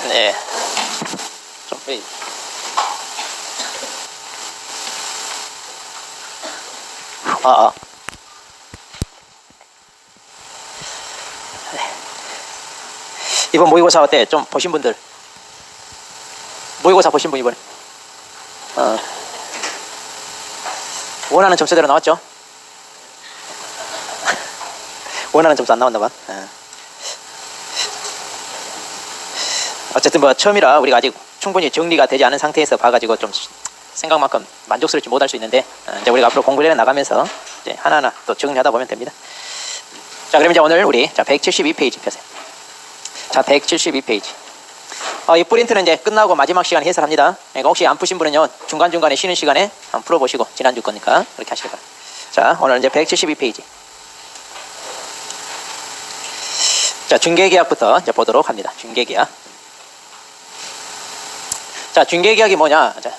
네. 좀, 네. 이번 모의고사 어때? 좀 보신 분들. 모의고사 보신 분 이번에? 원하는 점수대로 나왔죠? 원하는 점수 안 나왔나 봐. 어쨌든 뭐 처음이라 우리가 아직 충분히 정리가 되지 않은 상태에서 봐가지고 좀 생각만큼 만족스럽지 못할 수 있는데, 이제 우리가 앞으로 공부를 해 나가면서 이제 하나하나 또 정리하다 보면 됩니다. 자, 그럼 이제 오늘 우리 172페이지 펴세요. 자, 172페이지. 이 프린트는 이제 끝나고 마지막 시간에 해설합니다. 그러니까 혹시 안 푸신 분은요, 중간중간에 쉬는 시간에 한번 풀어보시고, 지난주 거니까 그렇게 하시길 바랍니다. 자, 오늘 이제 172페이지. 자, 중개계약부터 이제 보도록 합니다. 중개계약. 자, 중개계약이 뭐냐? 자,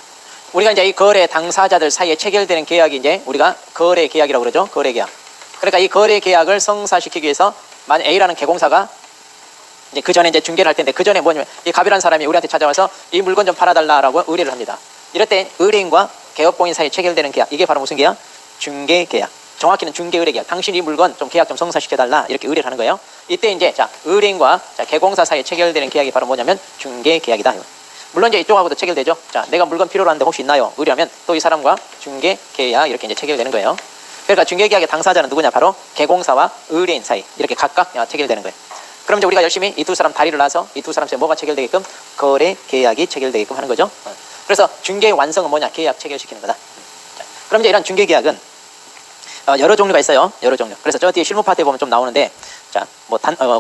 우리가 이제 이 거래 당사자들 사이에 체결되는 계약이 이제 우리가 거래 계약이라고 그러죠. 거래 계약. 그러니까 이 거래 계약을 성사시키기 위해서 만약 A라는 개공사가 이제 그 전에 이제 중개를 할 텐데, 그 전에 뭐냐면 이 갑이라는 사람이 우리한테 찾아와서 이 물건 좀 팔아달라라고 의뢰를 합니다. 이럴 때 의뢰인과 개업공인 사이에 체결되는 계약, 이게 바로 무슨 계약? 중개계약. 정확히는 중개의뢰계약. 당신 이 물건 좀 계약 좀 성사시켜달라, 이렇게 의뢰를 하는 거예요. 이때 이제 자, 의뢰인과 개공사 사이에 체결되는 계약이 바로 뭐냐면 중개계약이다. 물론 이제 이쪽하고도 체결되죠. 자, 내가 물건 필요로 하는데 혹시 있나요? 의뢰하면 또 이 사람과 중개계약 이렇게 이제 체결되는 거예요. 그러니까 중개계약의 당사자는 누구냐? 바로 개공사와 의뢰인 사이 이렇게 각각 체결되는 거예요. 그럼 이제 우리가 열심히 이 두 사람 다리를 놔서 이 두 사람 사이에 뭐가 체결되게끔? 거래 계약이 체결되게끔 하는 거죠. 그래서 중개의 완성은 뭐냐? 계약 체결시키는 거다. 자, 그럼 이제 이런 중개계약은 여러 종류가 있어요. 여러 종류. 그래서 저 뒤에 실무 파트에 보면 좀 나오는데, 자, 뭐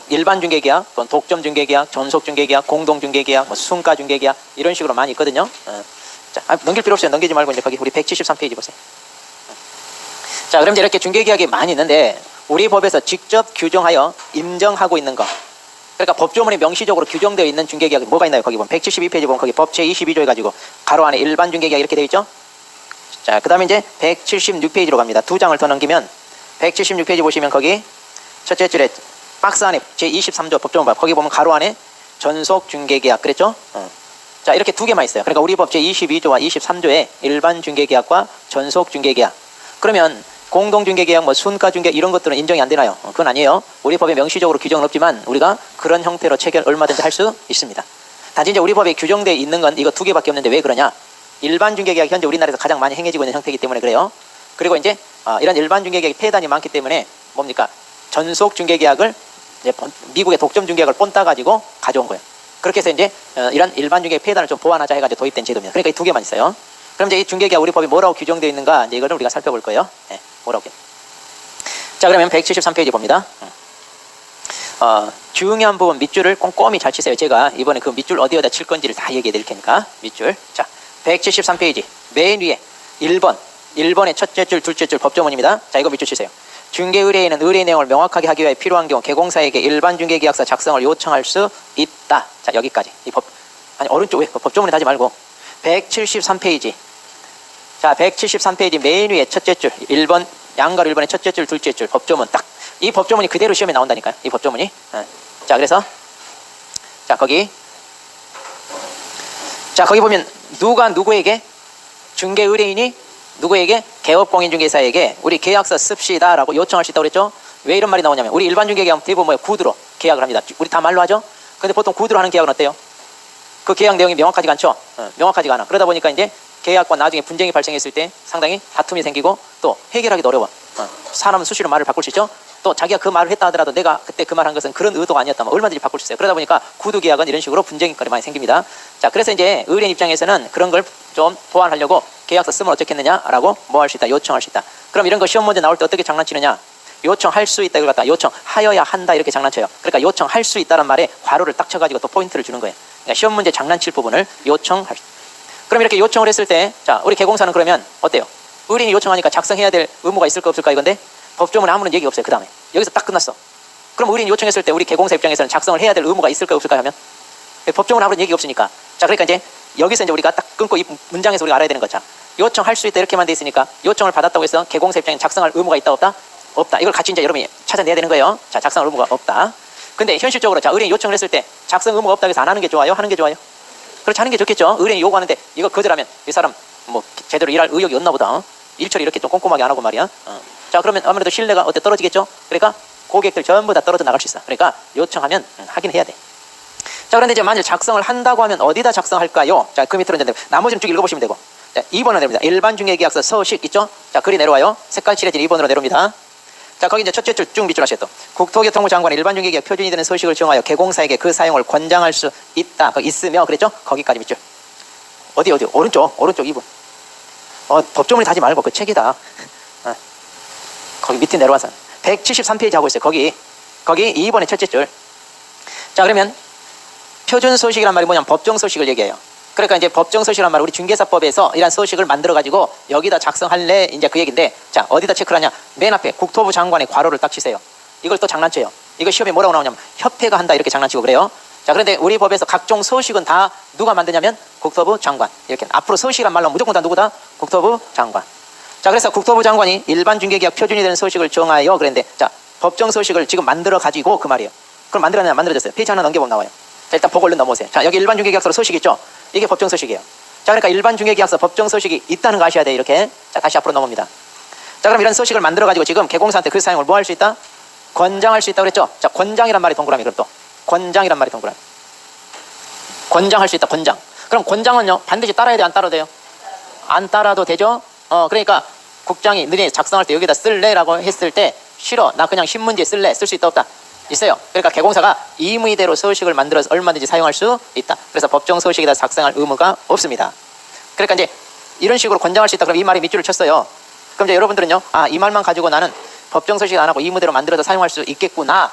일반 중개계약, 또는 독점 중개계약, 전속 중개계약, 공동 중개계약, 뭐 순가 중개계약 이런 식으로 많이 있거든요. 자, 넘길 필요 없어요. 넘기지 말고 이제 거기 우리 173페이지 보세요. 자, 그럼 이제 이렇게 중개계약이 많이 있는데 우리 법에서 직접 규정하여 임정하고 있는 거. 그러니까 법조문에 명시적으로 규정되어 있는 중개계약이 뭐가 있나요? 거기 보면 172페이지 보면 거기 법 제22조 해가지고 가로 안에 일반 중개계약 이렇게 되어 있죠. 자, 그 다음에 이제 176페이지로 갑니다. 두 장을 더 넘기면 176페이지 보시면 거기 첫째 줄에 박스 안에 제23조 법조문법 거기 보면 가로 안에 전속 중개계약 그랬죠? 자, 이렇게 두 개만 있어요. 그러니까 우리 법 제22조와 23조에 일반 중개계약과 전속 중개계약. 그러면 공동 중개계약, 뭐 순가 중개 이런 것들은 인정이 안 되나요? 그건 아니에요. 우리 법에 명시적으로 규정은 없지만 우리가 그런 형태로 체결 얼마든지 할 수 있습니다. 단지 이제 우리 법에 규정되어 있는 건 이거 두 개밖에 없는데 왜 그러냐? 일반 중개계약이 현재 우리나라에서 가장 많이 행해지고 있는 형태이기 때문에 그래요. 그리고 이제 이런 일반 중개계약이 폐단이 많기 때문에 뭡니까? 전속 중개계약을 이제 미국의 독점 중개계약을 본따 가지고 가져온 거예요. 그렇게 해서 이제 이런 일반 중개계약 폐단을 좀 보완하자 해가지고 도입된 제도입니다. 그러니까 이 두 개만 있어요. 그럼 이제 이 중개계약 우리 법이 뭐라고 규정되어 있는가 이제 이거를 우리가 살펴볼 거예요. 네, 뭐라고? 자, 그러면 173페이지 봅니다. 중요한 부분 밑줄을 꼼꼼히 잘 치세요. 제가 이번에 그 밑줄 어디에다 칠 건지를 다 얘기해 드릴 테니까 밑줄. 자, 173페이지 맨 위에 1번의 첫째 줄 둘째 줄 법조문입니다. 자, 이거 밑줄 치세요. 중개의뢰인은 의뢰 내용을 명확하게 하기 위해 필요한 경우 개공사에게 일반 중개계약서 작성을 요청할 수 있다. 자, 여기까지. 이 법 아니 오른쪽 왜 법조문에 하지 말고 173페이지. 자, 173페이지 맨 위에 첫째 줄 1번 양가로 1번의 첫째 줄 둘째 줄 법조문 딱 이 법조문이 그대로 시험에 나온다니까요. 이 법조문이. 자, 그래서 자, 거기 보면 누가 누구에게 중개 의뢰인이 누구에게 개업공인중개사에게 우리 계약서 씁시다 라고 요청할 수 있다고 그랬죠. 왜 이런 말이 나오냐면 우리 일반 중개계약은 대부분 뭐예요? 구두로 계약을 합니다. 우리 다 말로 하죠. 근데 보통 구두로 하는 계약은 어때요? 그 계약 내용이 명확하지가 않죠. 명확하지가 않아. 그러다 보니까 이제 계약과 나중에 분쟁이 발생했을 때 상당히 다툼이 생기고 또 해결하기도 어려워. 사람은 수시로 말을 바꿀 수 있죠. 또 자기가 그 말을 했다 하더라도 내가 그때 그 말한 것은 그런 의도가 아니었다면 얼마든지 바꿀 수 있어요. 그러다 보니까 구두 계약은 이런 식으로 분쟁거리 많이 생깁니다. 자, 그래서 이제 의뢰인 입장에서는 그런 걸 좀 보완하려고 계약서 쓰면 어떻겠느냐라고 뭐 할 수 있다, 요청할 수 있다. 그럼 이런 거 시험 문제 나올 때 어떻게 장난치느냐? 요청할 수 있다 이걸 갖다 요청하여야 한다 이렇게 장난쳐요. 그러니까 요청할 수 있다는 말에 괄호를 딱 쳐가지고 또 포인트를 주는 거예요. 그러니까 시험 문제 장난칠 부분을 요청할 수 있다. 그럼 이렇게 요청을 했을 때, 자, 우리 개공사는 그러면 어때요? 의뢰인이 요청하니까 작성해야 될 의무가 있을까 없을까 이건데 법조문에 아무런 얘기가 없어요. 그 다음에 여기서 딱 끝났어. 그럼 의뢰인이 요청했을 때 우리 개공사 입장에서는 작성을 해야 될 의무가 있을까 없을까 하면 법조문에 아무런 얘기가 없으니까. 자, 그러니까 이제 여기서 이제 우리가 딱 끊고 이 문장에서 우리가 알아야 되는 거죠. 요청할 수 있다 이렇게만 돼 있으니까 요청을 받았다고 해서 개공사 입장에 작성할 의무가 있다 없다? 없다. 이걸 같이 이제 여러분이 찾아내야 되는 거예요. 자, 작성할 의무가 없다. 근데 현실적으로 자, 의뢰인이 요청을 했을 때 작성 의무가 없다고 해서 안 하는 게 좋아요? 하는 게 좋아요? 그렇지, 하는 게 좋겠죠. 의뢰인이 요구하는데 이거 거절하면 이 사람 뭐 제대로 일할 의욕이 없나 보다. 일처리 이렇게 좀 꼼꼼하게 안 하고 말이야. 자, 그러면 아무래도 신뢰가 어때? 떨어지겠죠. 그러니까 고객들 전부 다 떨어져 나갈 수 있어. 그러니까 요청하면 하긴 해야 돼. 자, 그런데 이제 만일 작성을 한다고 하면 어디다 작성할까요? 자, 그 밑으로 이제 나머지는 쭉 읽어보시면 되고. 자, 2번으로 내립니다. 일반 중개계약서 서식 있죠? 자, 글이 내려와요. 색깔 칠해진 2번으로 내려옵니다. 자, 거기 이제 첫째 줄 쭉 밑줄 하셔요. 또 국토교통부 장관이 일반 중개계약 표준이 되는 서식을 정하여 개공사에게 그 사용을 권장할 수 있다. 그 있으며 그랬죠? 거기까지 밑줄. 어디 오른쪽 2번. 법조문이 다지 말고 그 책이다. 거기 밑에 내려와서 173페이지 하고 있어요. 거기 2번의 첫째 줄. 자, 그러면 표준 서식이란 말이 뭐냐면 법정 서식을 얘기해요. 그러니까 이제 법정 서식이란 말 우리 중개사법에서 이런 서식을 만들어 가지고 여기다 작성할래 이제 그 얘기인데, 자, 어디다 체크를 하냐? 맨 앞에 국토부 장관의 괄호를 딱 치세요. 이걸 또 장난쳐요. 이거 시험에 뭐라고 나오냐면 협회가 한다 이렇게 장난치고 그래요. 자, 그런데 우리 법에서 각종 서식은 다 누가 만드냐면 국토부 장관. 이렇게 앞으로 서식이란 말로 무조건 다 누구다? 국토부 장관. 자, 그래서 국토부 장관이 일반 중개계약 표준이 되는 서식을 정하여 그랬는데, 자, 법정 서식을 지금 만들어 가지고 그 말이에요. 그럼 만들었냐? 만들어졌어요. 페이지 하나 넘겨보면 나와요. 자, 일단 보고 얼른 넘어오세요. 자, 여기 일반 중개계약서 서식 있죠? 이게 법정 서식이에요. 자, 그러니까 일반 중개계약서 법정 서식이 있다는 거 아셔야 돼요. 이렇게. 자, 다시 앞으로 넘어옵니다. 자, 그럼 이런 서식을 만들어 가지고 지금 개공사한테 그 사용을 뭐 할 수 있다? 권장할 수 있다고 그랬죠? 자, 권장이란 말이 동그라미. 그럼 또 권장이란 말이 동그라미. 권장할 수 있다. 권장. 그럼 권장은요 반드시 따라야 돼, 안 따라도 돼요? 안 따라도 되죠? 그러니까 국장이 너네 작성할 때 여기다 쓸래라고 했을 때 싫어, 나 그냥 신문지에 쓸래, 쓸 수 있다 없다? 있어요. 그러니까 개공사가 임의대로 서식을 만들어서 얼마든지 사용할 수 있다. 그래서 법정 서식에다 작성할 의무가 없습니다. 그러니까 이제 이런 식으로 권장할 수 있다. 그럼 이 말에 밑줄을 쳤어요. 그럼 이제 여러분들은요, 이 말만 가지고 나는 법정 서식 안 하고 임의대로 만들어서 사용할 수 있겠구나,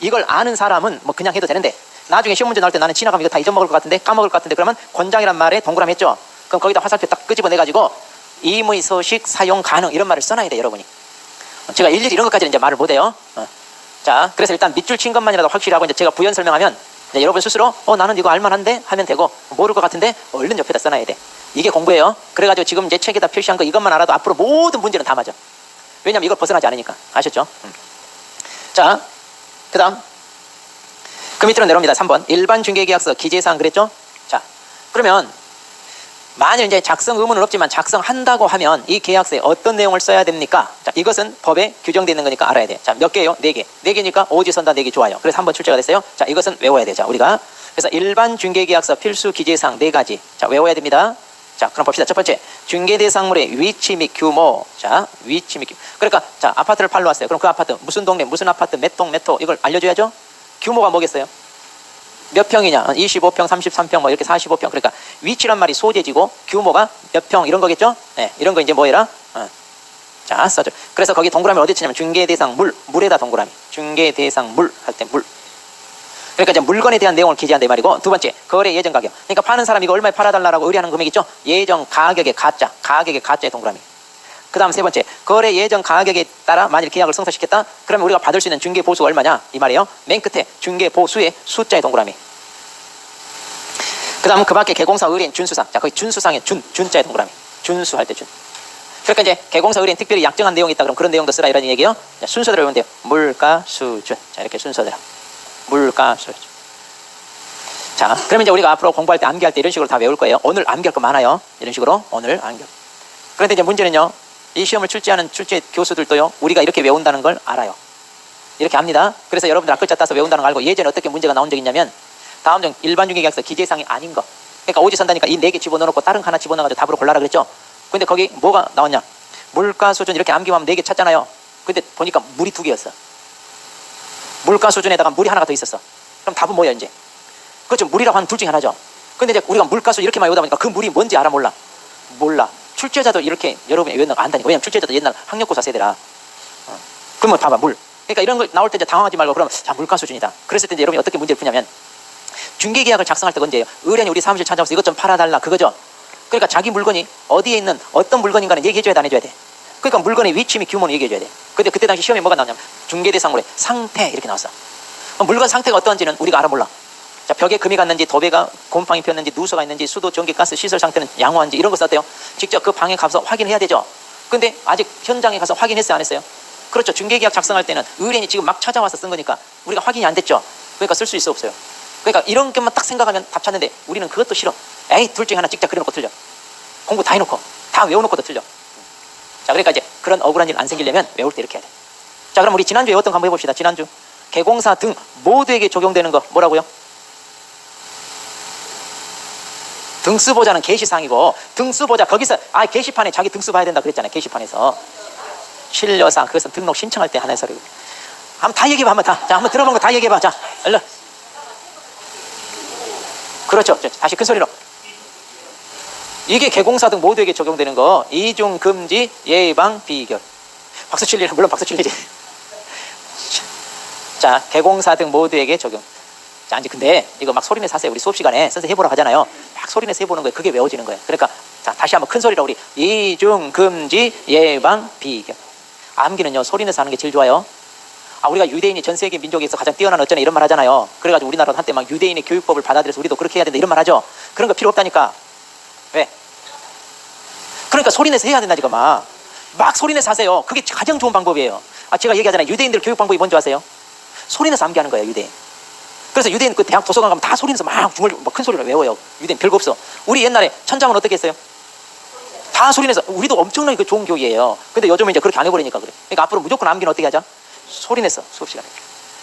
이걸 아는 사람은 뭐 그냥 해도 되는데, 나중에 시험 문제 나올 때 나는 지나가면 이거 다 잊어먹을 것 같은데, 까먹을 것 같은데, 그러면 권장이란 말에 동그라미 했죠. 그럼 거기다 화살표 딱 끄집어내가지고 임의 서식 사용 가능 이런 말을 써놔야 돼, 여러분이. 제가 일일이 이런 것까지는 이제 말을 못해요. 자, 그래서 일단 밑줄 친 것만이라도 확실히 하고 이제 제가 부연 설명하면 이제 여러분 스스로 나는 이거 알만한데 하면 되고, 모를 것 같은데 얼른 옆에다 써놔야 돼. 이게 공부예요. 그래가지고 지금 제 책에다 표시한 거 이것만 알아도 앞으로 모든 문제는 다 맞아. 왜냐면 이걸 벗어나지 않으니까. 아셨죠? 자, 그 다음 그 밑으로 내려옵니다. 3번 일반 중개계약서 기재사항 그랬죠? 자, 그러면 만일 이제 작성 의무는 없지만 작성한다고 하면 이 계약서에 어떤 내용을 써야 됩니까? 자, 이것은 법에 규정되어 있는 거니까 알아야 돼. 자, 몇 개예요? 4개. 4개니까 오지선다 4개 좋아요. 그래서 한번 출제가 됐어요. 자, 이것은 외워야 되죠, 우리가. 그래서 일반 중개계약서 필수 기재사항 4가지. 자, 외워야 됩니다. 자, 그럼 봅시다. 첫 번째, 중개대상물의 위치 및 규모. 자, 위치 및 규모. 그러니까 자, 아파트를 팔러 왔어요. 그럼 그 아파트 무슨 동네, 무슨 아파트, 몇 동, 몇 호, 이걸 알려줘야죠. 규모가 뭐겠어요? 몇 평이냐? 25평, 33평, 뭐 이렇게 45평. 그러니까 위치란 말이 소재지고 규모가 몇 평 이런 거겠죠? 네, 이런 거 이제 뭐해라? 자, 써줘. 그래서 거기 동그라미를 어디 치냐면 중개대상 물에다 동그라미. 중개대상 물 할 때 물. 그러니까 이제 물건에 대한 내용을 기재한다 이 말이고, 두 번째, 거래 예정 가격. 그러니까 파는 사람이 이거 얼마에 팔아달라고 의뢰하는 금액 있죠? 예정 가격의 가짜의 동그라미. 그 다음 세 번째, 거래 예정 가격에 따라 만일 계약을 성사시켰다? 그러면 우리가 받을 수 있는 중개 보수가 얼마냐? 이 말이에요. 맨 끝에 중개 보수의 숫자의 동그라미. 그 다음 그 밖에 개공사 의뢰인 준수상. 자, 거기 준수상의 준자의 동그라미. 준수할 때 준. 그러니까 이제 개공사 의뢰인 특별히 약정한 내용이 있다. 그럼 그런 내용도 쓰라 이런 얘기예요. 자, 순서대로 외우면 돼요. 물가 수준. 자, 이렇게 순서대로. 물가 수준. 자, 그러면 이제 우리가 앞으로 공부할 때 암기할 때 이런 식으로 다 외울 거예요. 오늘 암기할 거 많아요. 이런 식으로 오늘 암기. 그런데 이제 문제는요, 이 시험을 출제하는 출제 교수들도요, 우리가 이렇게 외운다는 걸 알아요. 이렇게 압니다. 그래서 여러분들 앞글자 따서 외운다는 걸 알고, 예전에 어떻게 문제가 나온 적이 있냐면, 다음 중 일반 중개계약서 기재사항이 아닌 거. 그러니까 오지선다니까 이 4개 집어넣어놓고 다른 거 하나 집어넣어가지고 답으로 골라라 그랬죠. 근데 거기 뭐가 나왔냐? 물가 수준 이렇게 암기하면 4개 찾잖아요. 근데 보니까 물이 2개였어. 물가 수준에다가 물이 하나가 더 있었어. 그럼 답은 뭐야 이제? 그렇죠. 물이라고 하는 둘 중에 하나죠. 근데 이제 우리가 물가 수준 이렇게만 외우다 보니까 그 물이 뭔지 알아 몰라? 몰라. 출제자도 이렇게 여러분이 외우는 거 안다니까. 왜냐면 출제자도 옛날 학력고사 세대라. 그러면 봐봐, 물. 그러니까 이런 거 나올 때 이제 당황하지 말고, 그러면 자, 물가 수준이다. 그랬을 때 이제 여러분이 어떻게 문제를 푸냐면, 중개계약을 작성할 때 언제예요? 의뢰인이 우리 사무실 찾아와서 이것 좀 팔아달라 그거죠. 그러니까 자기 물건이 어디에 있는 어떤 물건인가는 얘기해줘야 돼, 안 해줘야 돼? 그러니까 물건의 위치 및 규모는 얘기해줘야 돼. 근데 그때 당시 시험에 뭐가 나오냐면 중개대상물의 상태 이렇게 나왔어. 물건 상태가 어떤지는 우리가 알아 몰라. 자, 벽에 금이 갔는지, 도배가 곰팡이 폈는지, 누수가 있는지, 수도, 전기, 가스 시설 상태는 양호한지 이런 거 썼대요. 직접 그 방에 가서 확인해야 되죠. 근데 아직 현장에 가서 확인했어요, 안 했어요? 그렇죠. 중개계약 작성할 때는 의뢰인이 지금 막 찾아와서 쓴 거니까 우리가 확인이 안 됐죠. 그러니까 쓸 수 있어 없어요? 그러니까 이런 것만 딱 생각하면 답 찾는데 우리는 그것도 싫어. 에이, 둘 중에 하나 찍자 그래놓고 틀려. 공부 다 해놓고 다 외워놓고도 틀려. 자, 그러니까 이제 그런 억울한 일 안 생기려면 외울 때 이렇게 해야 돼. 자, 그럼 우리 지난주에 외웠던 거 한번 해봅시다. 지난주 개공사 등 모두에게 적용되는 거 뭐라고요? 등수보자는 게시사항이고, 등수보자 거기서 게시판에 자기 등수 봐야 된다 그랬잖아요. 게시판에서 신려사 그것은 등록 신청할 때 하는 소리고. 한번 다 얘기해봐. 한번 다. 자, 한번 들어본 거 다 얘기해봐. 자, 얼른. 그렇죠. 다시 큰 소리로. 이게 개공사 등 모두에게 적용되는 거. 이중 금지 예방 비결. 박수 칠 일, 물론 박수 칠 일이. 자, 개공사 등 모두에게 적용. 자, 이제 근데 이거 막 소리내서 하세요. 우리 수업 시간에 선생님 해보라고 하잖아요. 막 소리내서 해보는 거예요. 그게 외워지는 거예요. 그러니까 자, 다시 한번 큰 소리로 우리 이중 금지 예방 비결. 암기는요 소리내서 하는 게 제일 좋아요. 우리가 유대인이 전 세계 민족에서 가장 뛰어난 어쩌네 이런 말 하잖아요. 그래가지고 우리나라도 한때 막 유대인의 교육법을 받아들여서 우리도 그렇게 해야 된다 이런 말 하죠. 그런 거 필요 없다니까. 왜? 그러니까 소리내서 해야 된다니까. 막 소리내서 하세요. 그게 가장 좋은 방법이에요. 제가 얘기하잖아요. 유대인들 교육 방법이 뭔지 아세요? 소리내서 암기하는 거예요. 유대인. 그래서 유대인 그 대학 도서관 가면 다 소리내서 막 큰 소리로 외워요. 유대인 별거 없어. 우리 옛날에 천장은 어떻게 했어요? 다 소리내서. 우리도 엄청나게 그 좋은 교육이에요. 근데 요즘은 이제 그렇게 안 해버리니까 그래. 그러니까 앞으로 무조건 암기는 어떻게 하자? 소리내서 수업 시간에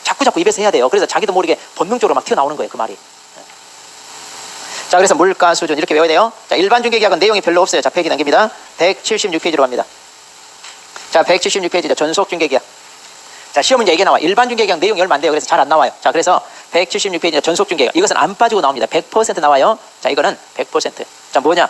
자꾸 입에서 해야 돼요. 그래서 자기도 모르게 본능적으로 막 튀어나오는 거예요. 그 말이. 자, 그래서 물가 수준 이렇게 외워야 돼요. 자, 일반 중개계약은 내용이 별로 없어요. 자, 페이지 남깁니다. 176페이지로 갑니다. 자, 176페이지죠. 전속 중개계약. 자, 시험 문제 이게 나와. 일반 중개계약 내용이 얼마 안 돼요. 그래서 잘 안 나와요. 자, 그래서 176페이지죠. 전속 중개계약. 이것은 안 빠지고 나옵니다. 100% 나와요. 자, 이거는 100%. 자, 뭐냐?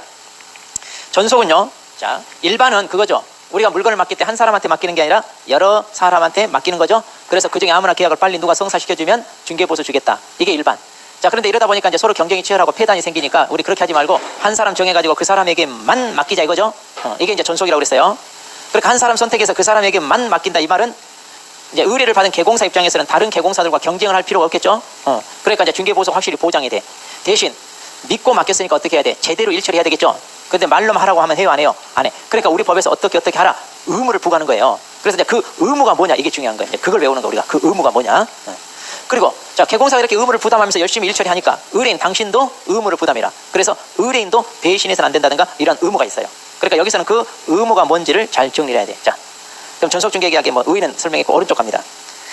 전속은요. 자, 일반은 그거죠. 우리가 물건을 맡길 때 한 사람한테 맡기는 게 아니라 여러 사람한테 맡기는 거죠. 그래서 그중에 아무나 계약을 빨리 누가 성사시켜주면 중개보수 주겠다. 이게 일반. 자, 그런데 이러다 보니까 이제 서로 경쟁이 치열하고 폐단이 생기니까 우리 그렇게 하지 말고 한 사람 정해가지고 그 사람에게만 맡기자 이거죠. 이게 이제 전속이라고 그랬어요. 그러니까 한 사람 선택해서 그 사람에게만 맡긴다 이 말은 이제 의뢰를 받은 개공사 입장에서는 다른 개공사들과 경쟁을 할 필요가 없겠죠. 그러니까 이제 중개보수 확실히 보장이 돼. 대신 믿고 맡겼으니까 어떻게 해야 돼? 제대로 일처리해야 되겠죠. 근데 말로만 하라고 하면 해요, 안 해요? 안 해. 그러니까 우리 법에서 어떻게 하라 의무를 부과하는 거예요. 그래서 이제 그 의무가 뭐냐 이게 중요한 거예요. 그걸 외우는 거 우리가 그 의무가 뭐냐. 그리고 자, 개공사가 이렇게 의무를 부담하면서 열심히 일처리하니까 의뢰인 당신도 의무를 부담해라. 그래서 의뢰인도 배신해서는 안 된다든가 이런 의무가 있어요. 그러니까 여기서는 그 의무가 뭔지를 잘 정리해야 돼. 자, 그럼 전속중개계약의 의의는 설명했고 오른쪽 갑니다.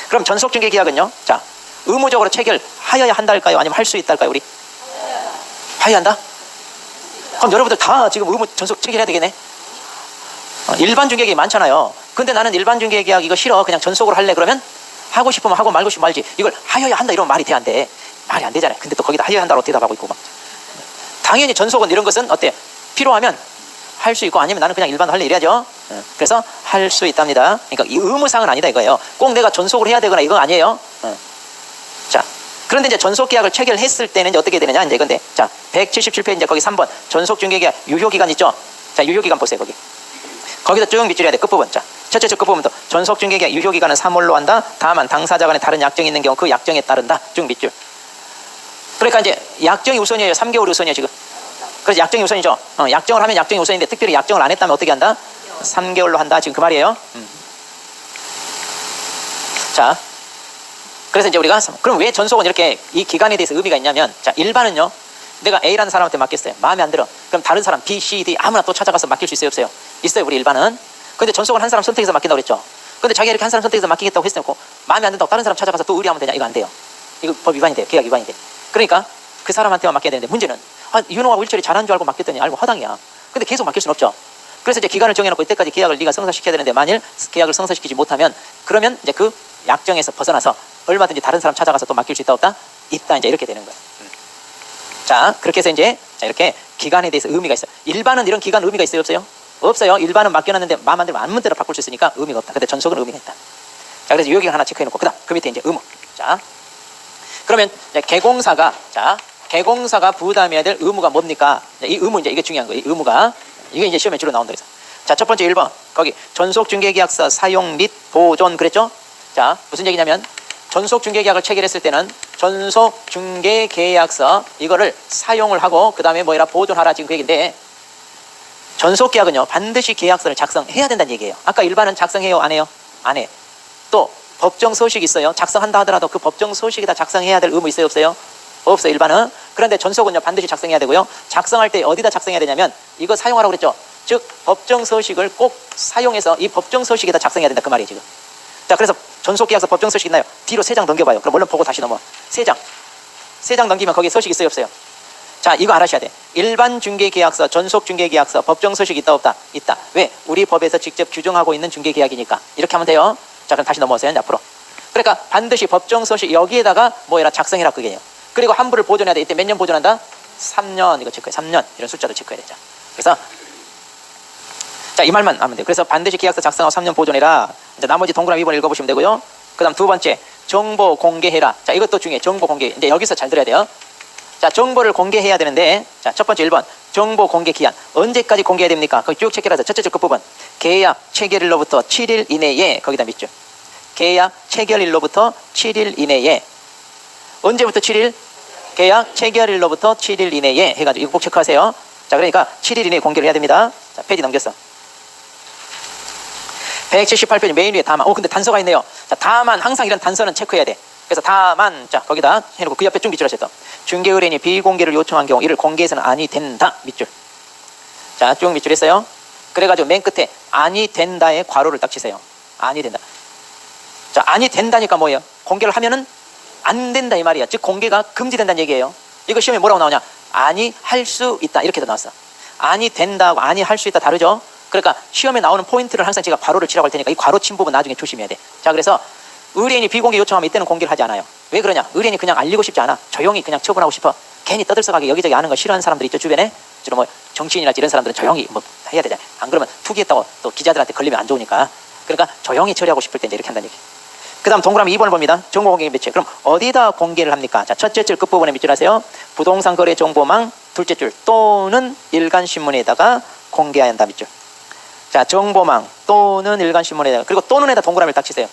그럼 전속중개계약은요. 자, 의무적으로 체결하여야 한다 할까요? 아니면 할 수 있다 할까요? 우리 하여야 한다? 그럼 여러분들 다 지금 의무 전속 체결해야 되겠네. 일반 중개계약이 많잖아요. 근데 나는 일반 중개계약 이거 싫어. 그냥 전속으로 할래. 그러면 하고 싶으면 하고 말고 싶으면 말지. 이걸 하여야 한다 이러면 말이 돼 안 돼? 말이 안 되잖아요. 근데 또 거기다 하여야 한다고 대답하고 있고 막. 당연히 전속은 이런 것은 어때? 필요하면 할 수 있고 아니면 나는 그냥 일반 할래 이래야죠. 그래서 할 수 있답니다. 그러니까 이 의무사항은 아니다 이거예요. 꼭 내가 전속을 해야 되거나 이건 아니에요. 자, 그런데 이제 전속계약을 체결했을 때는 이제 어떻게 되느냐 이제 이건데, 자 177페이지 이제 거기 3번 전속중개계약 유효기간 있죠. 자, 유효기간 보세요. 거기다 쭉 밑줄해야 돼. 끝부분. 자, 첫째 끝부분부터 전속중개계약 유효기간은 3월로 한다. 다만 당사자 간에 다른 약정이 있는 경우 그 약정에 따른다. 쭉 밑줄. 그러니까 이제 약정이 우선이에요. 3개월이 우선이에요 지금. 그래서 약정이 우선이죠. 약정을 하면 약정이 우선인데 특별히 약정을 안 했다면 어떻게 한다? 3개월로 한다. 지금 그 말이에요. 자, 그래서 이제 우리가 그럼 왜 전속은 이렇게 이 기간에 대해서 의미가 있냐면, 자, 일반은요. 내가 A라는 사람한테 맡겼어요. 마음에 안 들어. 그럼 다른 사람 B, C, D 아무나 또 찾아가서 맡길 수 있어요, 없어요? 있어요, 우리 일반은. 근데 전속은 한 사람 선택해서 맡긴다고 그랬죠. 근데 자기가 이렇게 한 사람 선택해서 맡기겠다고 했어놓고 마음에 안 든다고 다른 사람 찾아가서 또 의뢰하면 되냐? 이거 안 돼요. 이거 법 위반이 돼요. 계약 위반이 돼. 그러니까 그 사람한테만 맡겨야 되는데 문제는 윤호하고 일처리 잘한 줄 알고 맡겼더니 알고 허당이야. 근데 계속 맡길 수는 없죠. 그래서 이제 기간을 정해놓고 이때까지 계약을 네가 성사시켜야 되는데 만일 계약을 성사시키지 못하면 그러면 이제 그 약정에서 벗어나서 얼마든지 다른 사람 찾아가서 또 맡길 수 있다 없다? 있다. 이제 이렇게 되는 거예요. 자, 그렇게 해서 이제 자, 이렇게 기간에 대해서 의미가 있어요. 일반은 이런 기간 의미가 있어요, 없어요? 없어요. 일반은 맡겨놨는데 마음 안 들면 마음대로 바꿀 수 있으니까 의미가 없다. 근데 전속은 의미가 있다. 자, 그래서 유효기간 하나 체크해놓고 그다음 그 밑에 이제 의무. 자, 그러면 이제 개공사가 부담해야 될 의무가 뭡니까? 이 의무 이제 이게 중요한 거예요. 이 의무가 이게 이제 시험에 주로 나온다 그래서. 자, 첫 번째 1번 거기 전속중개계약서 사용 및 보존 그랬죠? 자, 무슨 얘기냐면 전속중개계약을 체결했을 때는 전속중개계약서 이거를 사용을 하고 그 다음에 뭐라 보존하라 지금 그 얘기인데, 전속계약은요 반드시 계약서를 작성해야 된다는 얘기예요. 아까 일반은 작성해요, 안 해요? 안 해. 또 법정 서식이 있어요. 작성한다 하더라도 그 법정 서식에다 작성해야 될 의무 있어요, 없어요? 없어요, 일반은. 그런데 전속은요, 반드시 작성해야 되고요. 작성할 때 어디다 작성해야 되냐면 이거 사용하라고 그랬죠. 즉 법정 서식을 꼭 사용해서 이 법정 서식에다 작성해야 된다, 그 말이에요 지금. 자, 그래서 전속계약서 법정 서식 있나요? 뒤로 3장 넘겨봐요. 그럼 얼른 보고 다시 넘어와. 3장 넘기면 거기에 서식 있어요, 없어요? 자, 이거 알아셔야 돼. 일반 중개계약서, 전속 중개계약서, 법정 서식 있다, 없다? 있다. 왜? 우리 법에서 직접 규정하고 있는 중개계약이니까. 이렇게 하면 돼요. 자, 그럼 다시 넘어오세요, 앞으로. 그러니까 반드시 법정 서식 여기에다가 뭐 해라, 작성해라, 그게요. 그리고 환부를 보존해야 돼. 이때 몇 년 보존한다? 3년. 이거 체크해. 3년. 이런 숫자도 체크해야 되죠. 그래서 자, 이 말만 하면 돼요. 그래서 반드시 계약서 작성하고 3년 보존해라. 이제 나머지 동그라미 2번 읽어보시면 되고요. 그 다음 두 번째, 정보 공개해라. 자, 이것도 중요해. 정보 공개. 이제 여기서 잘 들어야 돼요. 자, 정보를 공개해야 되는데, 자, 첫 번째 1번. 정보 공개 기한. 언제까지 공개해야 됩니까? 거기 쭉 체크해서 첫째 줄 끝부분. 계약 체결일로부터 7일 이내에, 거기다 밑줄. 계약 체결일로부터 7일 이내에. 언제부터 7일? 계약 체결일로부터 7일 이내에 해가지고 이거 꼭 체크하세요. 자, 그러니까 7일 이내에 공개를 해야 됩니다. 자, 페이지 넘겼어. 178페이지 메인 위에 다만. 근데 단서가 있네요. 자, 다만 항상 이런 단서는 체크해야 돼. 그래서 다만, 자, 거기다 해놓고 그 옆에 쭉 밑줄 하셨어. 중개의뢰인이 비공개를 요청한 경우 이를 공개해서는 아니 된다. 밑줄. 자, 쭉 밑줄 했어요. 그래가지고 맨 끝에 아니 된다에 괄호를 딱 치세요. 아니 된다. 자, 아니 된다니까 뭐예요? 공개를 하면은 안 된다 이 말이야. 즉 공개가 금지된다는 얘기예요. 이거 시험에 뭐라고 나오냐? 아니 할 수 있다 이렇게도 나왔어. 아니 된다고 아니 할 수 있다 다르죠? 그러니까 시험에 나오는 포인트를 항상 제가 괄호를 치라고 할 테니까 이 괄호 친 부분 나중에 조심해야 돼. 자, 그래서 의뢰인이 비공개 요청하면 이때는 공개를 하지 않아요. 왜 그러냐? 의뢰인이 그냥 알리고 싶지 않아. 조용히 그냥 처분하고 싶어. 괜히 떠들썩하게 여기저기 아는 거 싫어하는 사람들 있죠, 주변에. 주로 뭐 정치인이나 이런 사람들은 조용히 뭐 해야 되잖아요. 안 그러면 투기했다고 또 기자들한테 걸리면 안 좋으니까. 그러니까 조용히 처리하고 싶을 때 이제 이렇게 한다는 얘기. 그 다음 동그라미 2번을 봅니다. 정보 공개 매체. 그럼 어디다 공개를 합니까? 자, 첫째 줄 끝부분에 밑줄 하세요. 부동산 거래 정보망. 둘째 줄 또는 일간신문에다가 공개해야 한다 밑줄. 자, 정보망 또는 일간신문에다가, 그리고 또는에다 동그라미를 딱 치세요.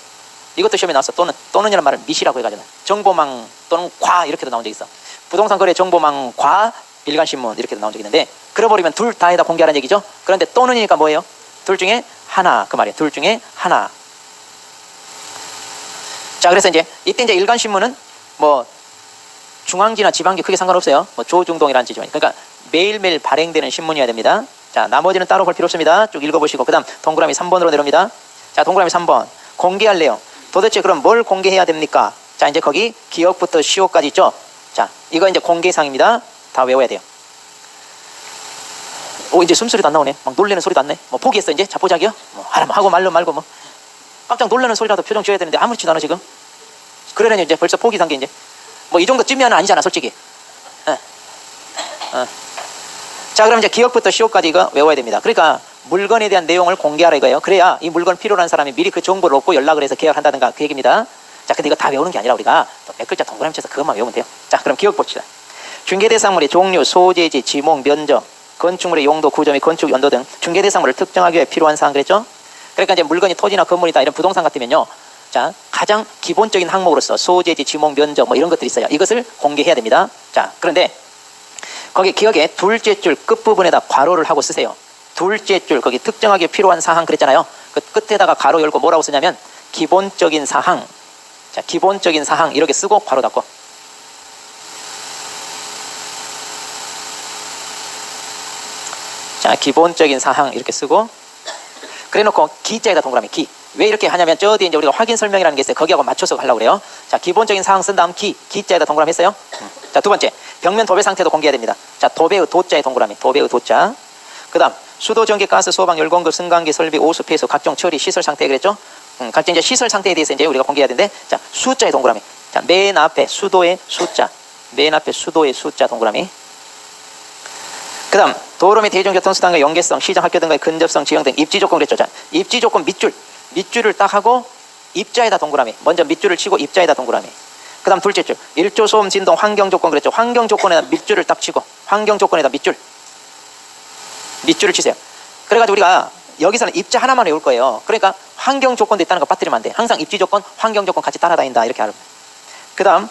이것도 시험에 나왔어. 또는이라는 말을 미시라고 해가지고 정보망 또는 과 이렇게도 나온 적 있어. 부동산 거래 정보망과 일간신문 이렇게도 나온 적 있는데, 그려버리면 둘 다에다 공개하라는 얘기죠. 그런데 또는이니까 뭐예요? 둘 중에 하나, 그 말이에요. 둘 중에 하나. 자, 그래서 이때 일간신문은 뭐 중앙지나 지방지 크게 상관없어요. 뭐 조중동이라는 지점. 그러니까 매일매일 발행되는 신문이어야 됩니다. 자, 나머지는 따로 볼 필요 없습니다. 쭉 읽어보시고. 그 다음 동그라미 3번으로 내려옵니다. 자, 동그라미 3번. 공개할 내용. 도대체 그럼 뭘 공개해야 됩니까? 자, 이제 거기 기억부터 시효까지 있죠? 자, 이거 이제 공개사항입니다. 다 외워야 돼요. 이제 숨소리도 안 나오네. 막 놀래는 소리도 안 내. 뭐 포기했어, 이제? 자포자기요? 뭐 하고 말고 뭐. 깜짝 놀라는 소리라도 표정 지어야 되는데 아무렇지도 않아, 지금. 그러려니 이제 벌써 포기 단계 이제. 뭐 이 정도쯤이면 아니잖아, 솔직히. 자, 그럼 이제 기억부터 시효까지 이거 외워야 됩니다. 그러니까 물건에 대한 내용을 공개하라 이거예요. 그래야 이 물건 필요로 하는 사람이 미리 그 정보를 얻고 연락을 해서 계약을 한다든가 그 얘기입니다. 자, 근데 이거 다 외우는 게 아니라 우리가 또 몇 글자 동그라미 쳐서 그것만 외우면 돼요. 자, 그럼 기억 봅시다. 중개대상물의 종류, 소재지, 지목, 면적, 건축물의 용도, 구조 및 건축 연도 등 중개대상물을 특정하기 위해 필요한 사항 그랬죠? 그러니까 이제 물건이 토지나 건물이다 이런 부동산 같으면요. 자, 가장 기본적인 항목으로서 소재지, 지목, 면적 뭐 이런 것들이 있어요. 이것을 공개해야 됩니다. 자, 그런데 거기 기억에 둘째 줄 끝부분에다 괄호를 하고 쓰세요. 둘째 줄 거기 특정하기 필요한 사항 그랬잖아요. 그 끝에다가 가로 열고 뭐라고 쓰냐면 기본적인 사항. 자, 기본적인 사항 이렇게 쓰고 괄호 닫고. 자, 기본적인 사항 이렇게 쓰고. 그래 놓고 기자에다 동그라미 기. 왜 이렇게 하냐면 저 뒤에 이제 우리가 확인 설명이라는 게 있어요. 거기하고 맞춰서 하려고 그래요. 자, 기본적인 사항 쓴 다음 기자에다 동그라미 했어요. 자, 두 번째 벽면 도배 상태도 공개해야 됩니다. 자, 도배의 도자에 동그라미, 도배의 도자. 그 다음 수도, 전기, 가스, 소방, 열공급, 승강기, 설비, 오수, 폐수, 각종 처리, 시설 상태 그랬죠? 각종 이제 시설 상태에 대해서 이제 우리가 공개해야 되는데, 자, 숫자의 동그라미. 자, 맨 앞에 수도의 숫자, 맨 앞에 수도의 숫자 동그라미. 그 다음 도로 및 대중교통수단과 연계성, 시장, 학교 등과의 근접성, 지형 등 입지 조건 그랬죠? 자, 입지 조건 밑줄을 딱 하고 입자에다 동그라미. 먼저 밑줄을 치고 입자에다 동그라미. 그 다음 둘째 줄 일조, 소음, 진동, 환경 조건 그랬죠? 환경 조건에다 밑줄을 딱 치고 환경 조건에다 밑줄을 치세요. 그래가지고 우리가 여기서는 입자 하나만 외울 거예요. 그러니까 환경 조건도 있다는 거 빠뜨리면 안 돼. 항상 입지 조건, 환경 조건 같이 따라다닌다 이렇게 알아요. 그 다음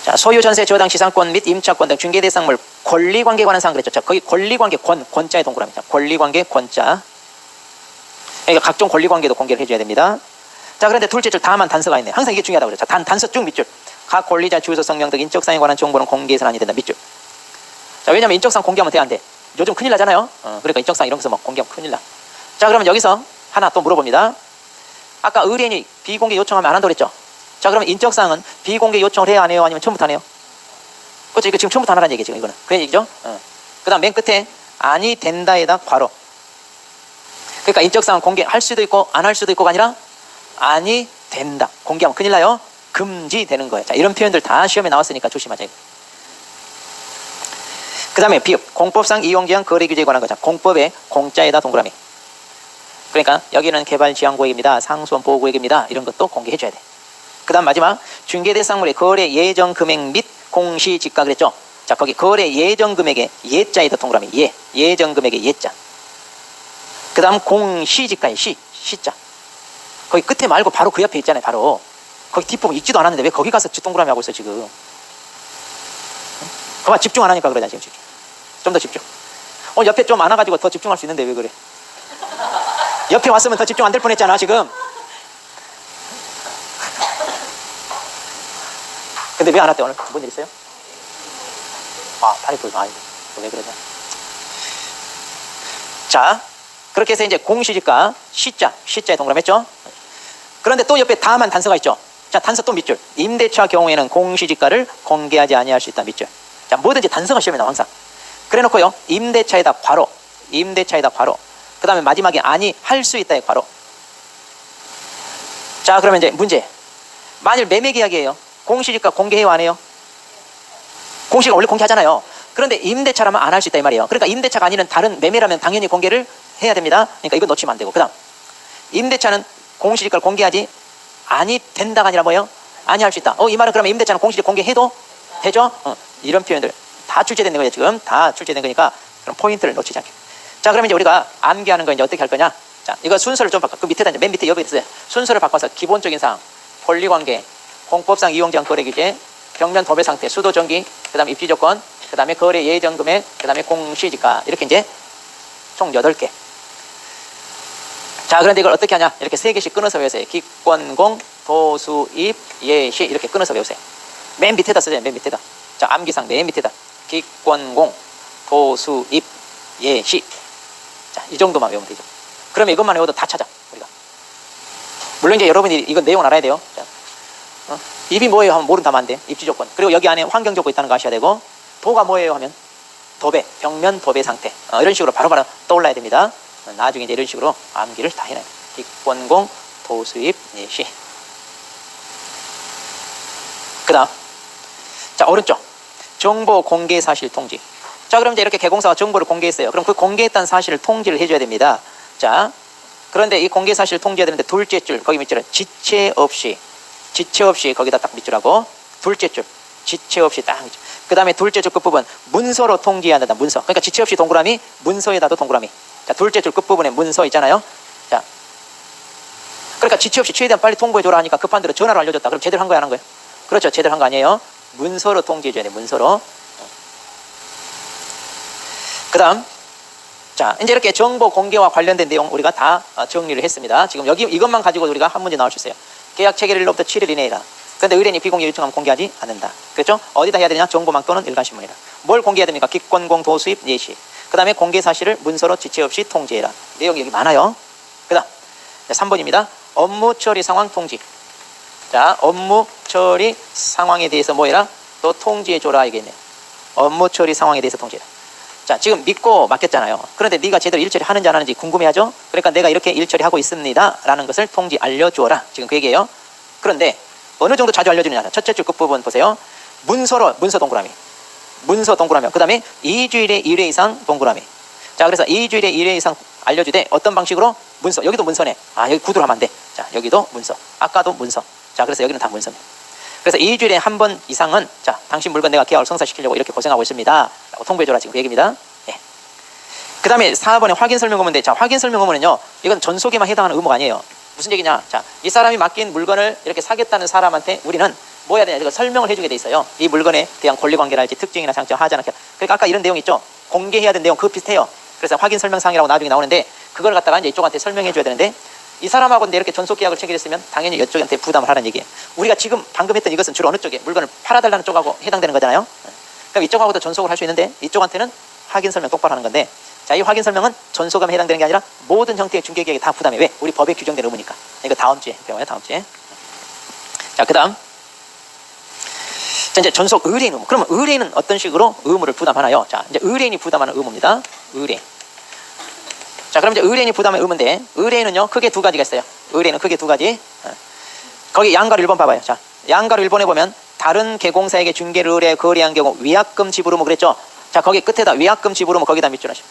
자, 소유, 전세, 저당, 시상권 및 임차권 등 중개대상물 권리관계에 관한 사항 그랬죠. 자, 거기 권리관계 권자의 동그라미. 자, 권리관계 권자. 그러니까 각종 권리관계도 공개를 해줘야 됩니다. 자, 그런데 둘째 줄 다만 단서가 있네. 항상 이게 중요하다고 그랬죠. 단서 쭉 밑줄. 각 권리자, 주소, 성명 등 인적사항에 관한 정보는 공개해서는 아니 된다. 밑줄. 자, 왜냐면 인적사항 공개하면 돼, 안 돼? 요즘 큰일 나잖아요. 그러니까 인적사항 이런 거서 막 공개하면 큰일 나. 자, 그러면 여기서 하나 또 물어봅니다. 아까 의뢰인이 비공개 요청하면 안 한다고 그랬죠. 자, 그러면 인적사항은 비공개 요청을 해야 안 해요? 아니면 처음부터 안 해요? 그렇죠. 이거 지금 처음부터 안 하라는 얘기죠. 이거는. 그 얘기죠. 그 다음 맨 끝에 아니 된다에다 괄호. 그러니까 인적사항 공개할 수도 있고 안 할 수도 있고가 아니라 아니 된다. 공개하면 큰일 나요. 금지되는 거예요. 자, 이런 표현들 다 시험에 나왔으니까 조심하자. 그 다음에 비읍. 공법상 이용제한 거래규제에 관한 거죠. 공법에 공짜에다 동그라미. 그러니까 여기는 개발지향구역입니다. 상수원 보호구역입니다. 이런 것도 공개해줘야 돼. 그 다음 마지막. 중개대상물의 거래 예정 금액 및 공시지가 그랬죠. 자, 거기 거래 예정 금액의 예자에다 동그라미. 예정 금액의 예자. 그 다음 공시지가의 시자. 거기 끝에 말고 바로 그 옆에 있잖아요. 바로 거기 뒷부분 읽지도 않았는데 왜 거기 가서 동그라미 하고 있어 지금. 그만 집중 안 하니까 그러잖아 지금. 좀 더 집중. 오늘 옆에 좀 안 와가지고 더 집중할 수 있는데 왜 그래. 옆에 왔으면 더 집중 안 될 뻔했잖아 지금. 근데 왜 안 왔대 오늘? 뭔 일 있어요? 아, 팔이 불. 아, 왜 그러냐. 자, 그렇게 해서 이제 공시지가 시자에 동그라미했죠. 그런데 또 옆에 다만 단서가 있죠. 자, 단서 또 밑줄. 임대차 경우에는 공시지가를 공개하지 아니할 수 있다. 밑줄. 자, 뭐든지 단서가 시험에 나와 항상. 그래놓고요. 임대차에다 괄호. 그 다음에 마지막에 아니 할 수 있다의 괄호. 자, 그러면 이제 문제. 만일 매매계약이에요. 공시지가 공개해요 안 해요? 공시가 원래 공개하잖아요. 그런데 임대차라면 안 할 수 있다 이 말이에요. 그러니까 임대차가 아니는 다른 매매라면 당연히 공개를 해야 됩니다. 그러니까 이거 놓치면 안 되고. 그 다음 임대차는 공시지가를 공개하지 아니 된다가 아니라 뭐예요? 아니 할 수 있다. 이 말은 그러면 임대차는 공시지가 공개해도 되죠? 이런 표현들 다 출제된 거예요. 지금 다 출제된 거니까 그럼 포인트를 놓치지 않게. 자, 그러면 이제 우리가 암기하는 거 이제 어떻게 할 거냐? 자, 이거 순서를 좀 바꿔. 그 밑에다 이제 맨 밑에 여기 있어요. 순서를 바꿔서 기본적인 사항, 권리관계, 공법상 이용제한 거래규제, 벽면 도배 상태, 수도 전기, 그 다음에 입지 조건, 그 다음에 거래 예정 금액, 그 다음에 공시지가 이렇게 이제 총 8개. 자, 그런데 이걸 어떻게 하냐? 이렇게 3개씩 끊어서 외우세요. 기권공, 도수입, 예시 이렇게 끊어서 외우세요. 맨 밑에다 쓰세요. 맨 밑에다. 자, 암기상 맨 밑에다. 기권공, 도수입, 예시. 자, 이 정도만 외우면 되죠. 그러면 이것만 외워도 다 찾아 우리가. 물론 이제 여러분이 이건 내용을 알아야 돼요. 자, 입이 뭐예요 하면 모른다면 안 돼. 입지 조건. 그리고 여기 안에 환경 조건 있다는 거 아셔야 되고, 도가 뭐예요 하면 도배, 벽면 도배 상태. 이런 식으로 바로바로 떠올라야 됩니다. 나중에 이제 이런 식으로 암기를 다 해놔요. 기권공, 도수입, 예시. 그 다음 자, 오른쪽 정보 공개 사실 통지. 자, 그럼 이제 이렇게 개공사가 정보를 공개했어요. 그럼 그 공개했다는 사실을 통지를 해줘야 됩니다. 자, 그런데 이 공개 사실을 통지해야 되는데 둘째 줄 거기 밑줄은 지체 없이 거기다 딱 밑줄하고, 둘째 줄 지체 없이 딱 밑줄. 그 다음에 둘째 줄 끝부분 문서로 통지해야 된다. 문서. 그러니까 지체 없이 동그라미, 문서에다도 동그라미. 자, 둘째 줄 끝부분에 문서 있잖아요. 자, 그러니까 지체 없이 최대한 빨리 통보해줘라 하니까 급한 대로 전화로 알려줬다. 그럼 제대로 한 거야 안 한 거예요? 그렇죠. 제대로 한 거 아니에요. 문서로 통지해줘야 돼. 문서로. 그 다음 자, 이제 이렇게 정보 공개와 관련된 내용 우리가 다 정리를 했습니다. 지금 여기 이것만 가지고 우리가 한 문제 나올 수 있어요. 계약 체결일로부터 7일 이내이다. 그런데 의뢰인이 비공개 요청하면 공개하지 않는다. 그렇죠? 어디다 해야 되냐? 정보망 또는 일간신문이다. 뭘 공개해야 됩니까? 기권공, 도수입, 예시. 그 다음에 공개 사실을 문서로 지체 없이 통지해라. 내용이 여기 많아요. 그 다음 3번입니다. 업무 처리 상황 통지. 자, 업무 처리 상황에 대해서 뭐 해라? 또 통지해줘라 이겠네. 업무 처리 상황에 대해서 통지해라. 자, 지금 믿고 맡겼잖아요. 그런데 네가 제대로 일처리 하는지 안 하는지 궁금해하죠? 그러니까 내가 이렇게 일처리 하고 있습니다 라는 것을 통지 알려주어라. 지금 그 얘기예요. 그런데 어느 정도 자주 알려주느냐. 첫째 줄 끝부분 보세요. 문서 동그라미. 그 다음에 2주일에 1회 이상 동그라미. 자, 그래서 2주일에 1회 이상 알려주되 어떤 방식으로? 문서. 여기도 문서네. 여기 구두로 하면 안 돼. 자, 여기도 문서. 아까도 문서. 자, 그래서 여기는 다 문서입니다. 그래서 2주일에 한 번 이상은 자, 당신 물건 내가 계약을 성사시키려고 이렇게 고생하고 있습니다 라고 통보해줘라. 지금 그 얘기입니다. 예. 그 다음에 4번에 확인 설명 의무인데, 자, 확인 설명 의무는요, 이건 전속에만 해당하는 의무가 아니에요. 무슨 얘기냐? 자, 이 사람이 맡긴 물건을 이렇게 사겠다는 사람한테 우리는 뭐 해야 되냐? 이거 설명을 해주게 돼 있어요. 이 물건에 대한 권리관계랄지 특징이나 장점, 하자나. 그러니까 아까 이런 내용 있죠? 공개해야 되는 내용 그거 비슷해요. 그래서 확인 설명사항이라고 나중에 나오는데 그걸 갖다가 이제 이쪽한테 설명해 줘야 되는데, 이 사람하고 이렇게 전속 계약을 체결했으면 당연히 이쪽한테 부담을 하라는 얘기예요. 우리가 지금 방금 했던 이것은 주로 어느 쪽에 물건을 팔아달라는 쪽하고 해당되는 거잖아요. 그럼 이쪽하고도 전속을 할 수 있는데 이쪽한테는 확인 설명 똑바로 하는 건데, 자, 이 확인 설명은 전속함에 해당되는 게 아니라 모든 형태의 중개계약이 다 부담해. 왜? 우리 법에 규정된 의무니까. 이거 다음 주에 배워요. 다음 주에. 자, 그 다음. 자, 이제 전속 의뢰인 의무. 그러면 의뢰인은 어떤 식으로 의무를 부담하나요? 자, 이제 의뢰인이 부담하는 의무입니다. 의뢰인. 자, 그럼 이제 의뢰인이 부담하는 의무인데, 의뢰인은요, 크게 두 가지가 있어요. 의뢰인은 크게 두 가지. 거기 양가로 1번 봐봐요. 자, 양가로 1번에 보면 다른 개공사에게 중개를 의뢰해 거래한 경우 위약금 지불 의무 그랬죠? 자, 거기 끝에다 위약금 지불 의무 거기다 밑줄하시오.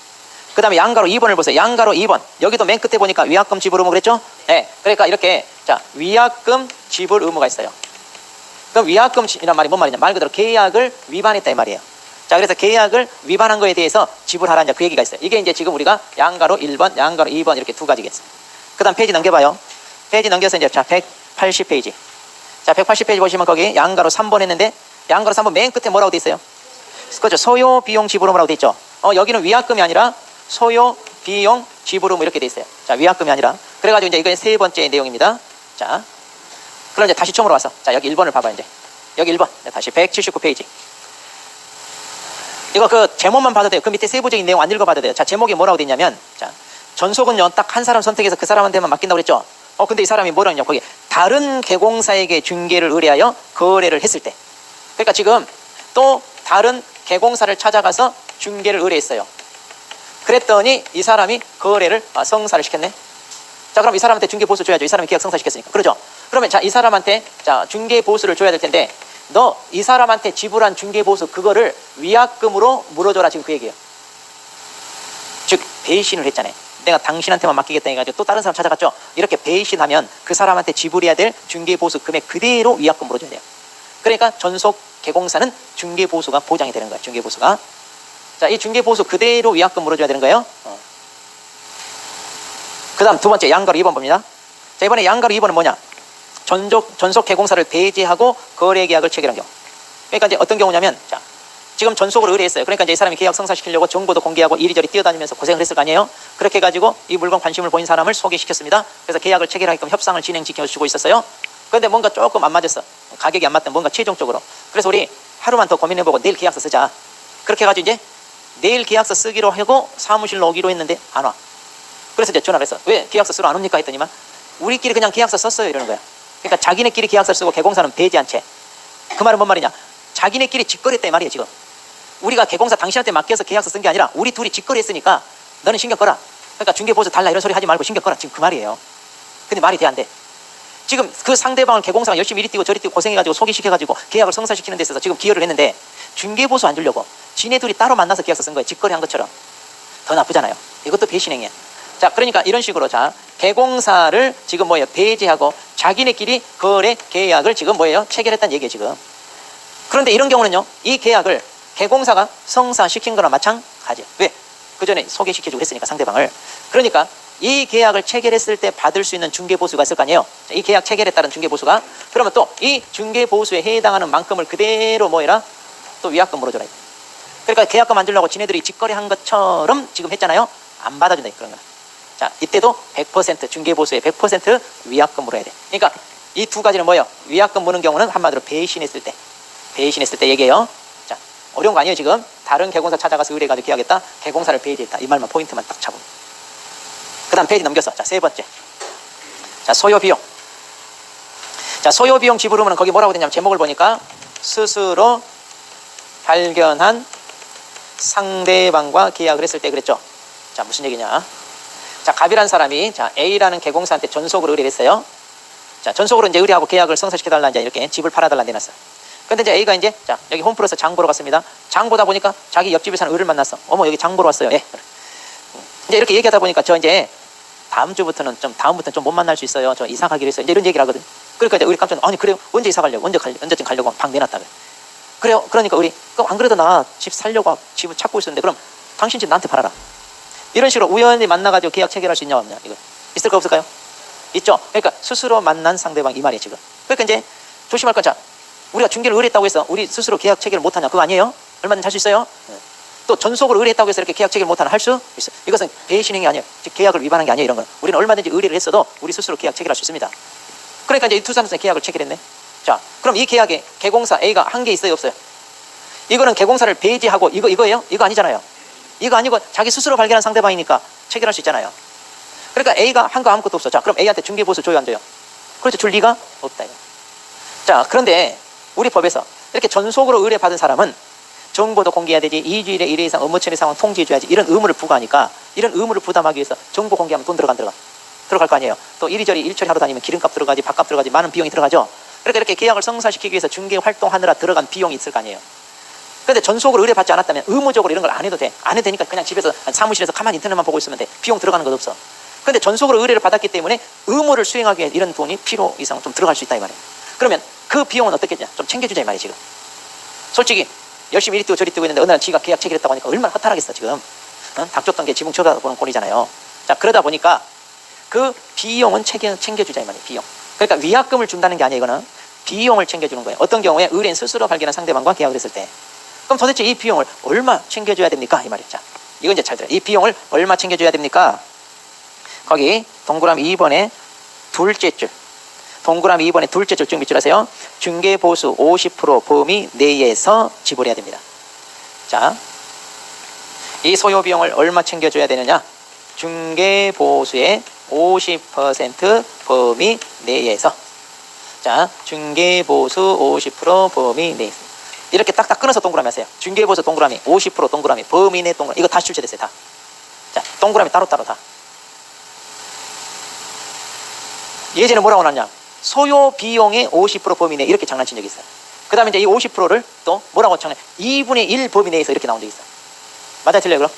그 다음에 양가로 2번을 보세요. 양가로 2번. 여기도 맨 끝에 보니까 위약금 지불 의무 그랬죠? 네. 그러니까 이렇게, 자, 위약금 지불 의무가 있어요. 그럼 위약금이란 말이 뭔 말이냐? 말 그대로 계약을 위반했다 이 말이에요. 자, 그래서 계약을 위반한 거에 대해서 지불하라 이제 그 얘기가 있어요. 이게 이제 지금 우리가 양가로 1번, 양가로 2번 이렇게 두 가지겠어요. 그 다음 페이지 넘겨봐요. 페이지 넘겨서 이제 자, 180페이지. 자, 180페이지 보시면 거기 양가로 3번 했는데, 양가로 3번 맨 끝에 뭐라고 돼 있어요? 그렇죠. 소요 비용 지불 의무라고 돼 있죠. 여기는 위약금이 아니라 소요 비용 지불 의무 이렇게 돼 있어요. 자, 위약금이 아니라. 그래가지고 이제 이건 세 번째 내용입니다. 자, 그럼 이제 다시 처음으로 와서, 자, 여기 1번을 봐봐요. 이제 여기 1번. 다시 179페이지. 이거 그 제목만 봐도 돼요. 그 밑에 세부적인 내용 안 읽어봐도 돼요. 자, 제목이 뭐라고 돼 있냐면, 자, 전속은요 딱 한 사람 선택해서 그 사람한테만 맡긴다고 그랬죠. 근데 이 사람이 뭐라고 했냐, 거기 다른 개공사에게 중개를 의뢰하여 거래를 했을 때. 그러니까 지금 또 다른 개공사를 찾아가서 중개를 의뢰했어요. 그랬더니 이 사람이 거래를 성사를 시켰네. 자, 그럼 이 사람한테 중개 보수 줘야죠. 이 사람이 계약 성사시켰으니까. 그러죠. 그러면 자, 이 사람한테 자, 중개 보수를 줘야 될 텐데, 너 이 사람한테 지불한 중개 보수 그거를 위약금으로 물어줘라 지금 그 얘기예요. 즉 배신을 했잖아요. 내가 당신한테만 맡기겠다 해가지고 또 다른 사람 찾아갔죠. 이렇게 배신하면 그 사람한테 지불해야 될 중개 보수 금액 그대로 위약금 물어줘야 돼요. 그러니까 전속 개공사는 중개 보수가 보장이 되는 거예요. 중개 보수가. 자, 이 중개 보수 그대로 위약금 물어줘야 되는 거예요. 그 다음 두 번째 양가로 2번 봅니다. 자, 이번에 양가로 2번은 뭐냐? 전속 개공사를 배제하고 거래 계약을 체결한 경우. 그러니까 이제 어떤 경우냐면, 자, 지금 전속으로 의뢰했어요. 그러니까 이제 이 사람이 계약 성사시키려고 정보도 공개하고 이리저리 뛰어다니면서 고생을 했을 거 아니에요? 그렇게 해가지고 이 물건 관심을 보인 사람을 소개시켰습니다. 그래서 계약을 체결하게끔 협상을 진행시켜주고 있었어요. 그런데 뭔가 조금 안 맞았어. 가격이 안 맞던 뭔가 최종적으로. 그래서 우리 하루만 더 고민해보고 내일 계약서 쓰자. 그렇게 해가지고 이제 내일 계약서 쓰기로 하고 사무실로 오기로 했는데 안 와. 그래서 이제 전화를 했어. 왜 계약서 쓰러 안 옵니까? 했더니만 우리끼리 그냥 계약서 썼어요 이러는 거야. 그러니까 자기네끼리 계약서를 쓰고 개공사는 배제한 채. 그 말은 뭔 말이냐? 자기네끼리 직거래했다 이 말이에요 지금. 우리가 개공사 당신한테 맡겨서 계약서 쓴 게 아니라 우리 둘이 직거래했으니까 너는 신경 꺼라. 그러니까 중개보수 달라 이런 소리 하지 말고 신경 꺼라. 지금 그 말이에요. 근데 말이 돼 안 돼? 지금 그 상대방을 개공사가 열심히 이리 뛰고 저리 뛰고 고생해가지고 소개시켜가지고 계약을 성사시키는 데 있어서 지금 기여를 했는데 중개보수 안 주려고 지네 둘이 따로 만나서 계약서 쓴 거예요. 직거래한 것처럼. 더 나쁘잖아요. 이것도 배신행위야. 자, 그러니까 이런 식으로 자, 개공사를 지금 뭐예요? 배제하고 자기네끼리 거래 계약을 지금 뭐예요? 체결했다는 얘기예요, 지금. 그런데 이런 경우는요, 이 계약을 개공사가 성사시킨 거나 마찬가지예요. 왜? 그 전에 소개시켜주고 했으니까 상대방을. 그러니까 이 계약을 체결했을 때 받을 수 있는 중개보수가 있을 거 아니에요? 자, 이 계약 체결에 따른 중개보수가. 그러면 또 이 중개보수에 해당하는 만큼을 그대로 뭐해라? 또 위약금 물어줘라. 그러니까 계약금 안 주려고 지네들이 직거래한 것처럼 지금 했잖아요. 안 받아준다 그런 거야. 자, 이때도 100% 중개보수에 100% 위약금 물어야 돼. 그러니까 이 두 가지는 뭐예요? 위약금 무는 경우는 한마디로 배신했을 때 얘기해요. 자, 어려운 거 아니에요 지금. 다른 개공사 찾아가서 의뢰해가지고 계약했다. 개공사를 배제했다. 이 말만 포인트만 딱 잡으면. 그 다음 페이지 넘겨서. 자, 세 번째. 자, 소요비용. 자, 소요비용 지불하면 거기 뭐라고 되냐면 제목을 보니까 스스로 발견한 상대방과 계약을 했을 때 그랬죠. 자, 무슨 얘기냐? 자, 갑이라는 사람이 자, A라는 개공사한테 전속으로 의뢰를 했어요. 자, 전속으로 이제 의뢰하고 계약을 성사시켜달라 이제 이렇게 집을 팔아달라 내놨어요. 근데 이제 A가 이제 자, 여기 홈플러스 장 보러 갔습니다. 장 보다 보니까 자기 옆집에 사는 을을 만났어. 어머, 여기 장 보러 왔어요. 예. 이제 이렇게 얘기하다 보니까 저 이제 다음부터는 좀 못 만날 수 있어요. 저 이사 가기로 했어요. 이제 이런 얘기를 하거든. 그러니까 이제 우리 깜짝 놀라. 아니, 그래요? 언제 이사 가려고? 언제쯤 가려고 방 내놨다 그래. 그래요. 그러니까 우리 그럼 안 그래도 나 집 살려고 집을 찾고 있었는데 그럼 당신 집 나한테 팔아라. 이런 식으로 우연히 만나가지고 계약 체결할 수 있냐 없냐 이거 있을까 없을까요? 있죠. 그러니까 스스로 만난 상대방 이 말이에요 지금. 그러니까 이제 조심할 건 자, 우리가 중개를 의뢰했다고 해서 우리 스스로 계약 체결을 못하냐 그거 아니에요? 얼마든지 할 수 있어요. 또 전속으로 의뢰했다고 해서 이렇게 계약 체결 못하는 할 수 있어. 이것은 배신행위 아니에요. 즉 계약을 위반한 게 아니에요. 이런 건 우리는 얼마든지 의뢰를 했어도 우리 스스로 계약 체결할 수 있습니다. 그러니까 이제 이 두 사람의 계약을 체결했네. 자, 그럼 이 계약에 개공사 A가 한 게 있어요, 없어요? 이거는 개공사를 배제하고 이거예요? 이거 아니잖아요. 이거 아니고 자기 스스로 발견한 상대방이니까 체결할 수 있잖아요. 그러니까 A가 한 거 아무것도 없어. 자, 그럼 A한테 중개보수 줘요, 안 줘요? 그렇죠. 줄 리가 없다. 이거. 자, 그런데 우리 법에서 이렇게 전속으로 의뢰받은 사람은 정보도 공개해야 되지, 2주일에 1회 이상 업무 처리 상황 통지해줘야지, 이런 의무를 부과하니까 이런 의무를 부담하기 위해서 정보 공개하면 돈 들어갈 거 아니에요. 또 이리저리 일처리 하러 다니면 기름값 들어가지, 밥값 들어가지, 많은 비용이 들어가죠. 그러니까 이렇게 계약을 성사시키기 위해서 중개 활동하느라 들어간 비용이 있을 거 아니에요. 그런데 전속으로 의뢰받지 않았다면 의무적으로 이런 걸 안 해도 돼. 안 해도 되니까 그냥 집에서 사무실에서 가만히 인터넷만 보고 있으면 돼. 비용 들어가는 것 없어. 그런데 전속으로 의뢰를 받았기 때문에 의무를 수행하기 위해 이런 돈이 필요 이상 좀 들어갈 수 있다 이 말이에요. 그러면 그 비용은 어떻겠냐? 좀 챙겨주자 이 말이에요. 지금 솔직히 열심히 이리 뛰고 저리 뛰고 있는데 어느 날 지가 계약 체결했다고 하니까 얼마나 허탈하겠어 지금. 닭 줬던 게 지붕 쳐다보는 꼴이잖아요. 자, 그러다 보니까 그 비용은 챙겨주자 이 말이에요. 비용. 그러니까 위약금을 준다는 게 아니에요. 이거는 비용을 챙겨주는 거예요. 어떤 경우에 의뢰인 스스로 발견한 상대방과 계약을 했을 때. 그럼 도대체 이 비용을 얼마 챙겨줘야 됩니까? 이 말이에요. 자, 이건 이제 잘 들어요. 이 비용을 얼마 챙겨줘야 됩니까? 거기 동그라미 2번에 둘째 줄. 동그라미 2번에 둘째 줄 쭉 밑줄 하세요. 중개보수 50% 범위 내에서 지불해야 됩니다. 자, 이 소요비용을 얼마 챙겨줘야 되느냐? 중개보수의 50% 범위 내에서. 자, 중개보수 50% 범위 내에서. 이렇게 딱딱 끊어서 동그라미 하세요. 중개보수 동그라미, 50% 동그라미, 범위 내 동그라미. 이거 다 출제됐어요, 다. 자, 동그라미 따로따로 다. 예전에 뭐라고 나왔냐? 소요 비용의 50% 범위 내, 이렇게 장난친 적이 있어요. 그 다음에 이제 이 50%를 또 뭐라고 장난, 2분의 1 범위 내에서 이렇게 나온 적이 있어요. 맞아요, 틀려요, 그럼?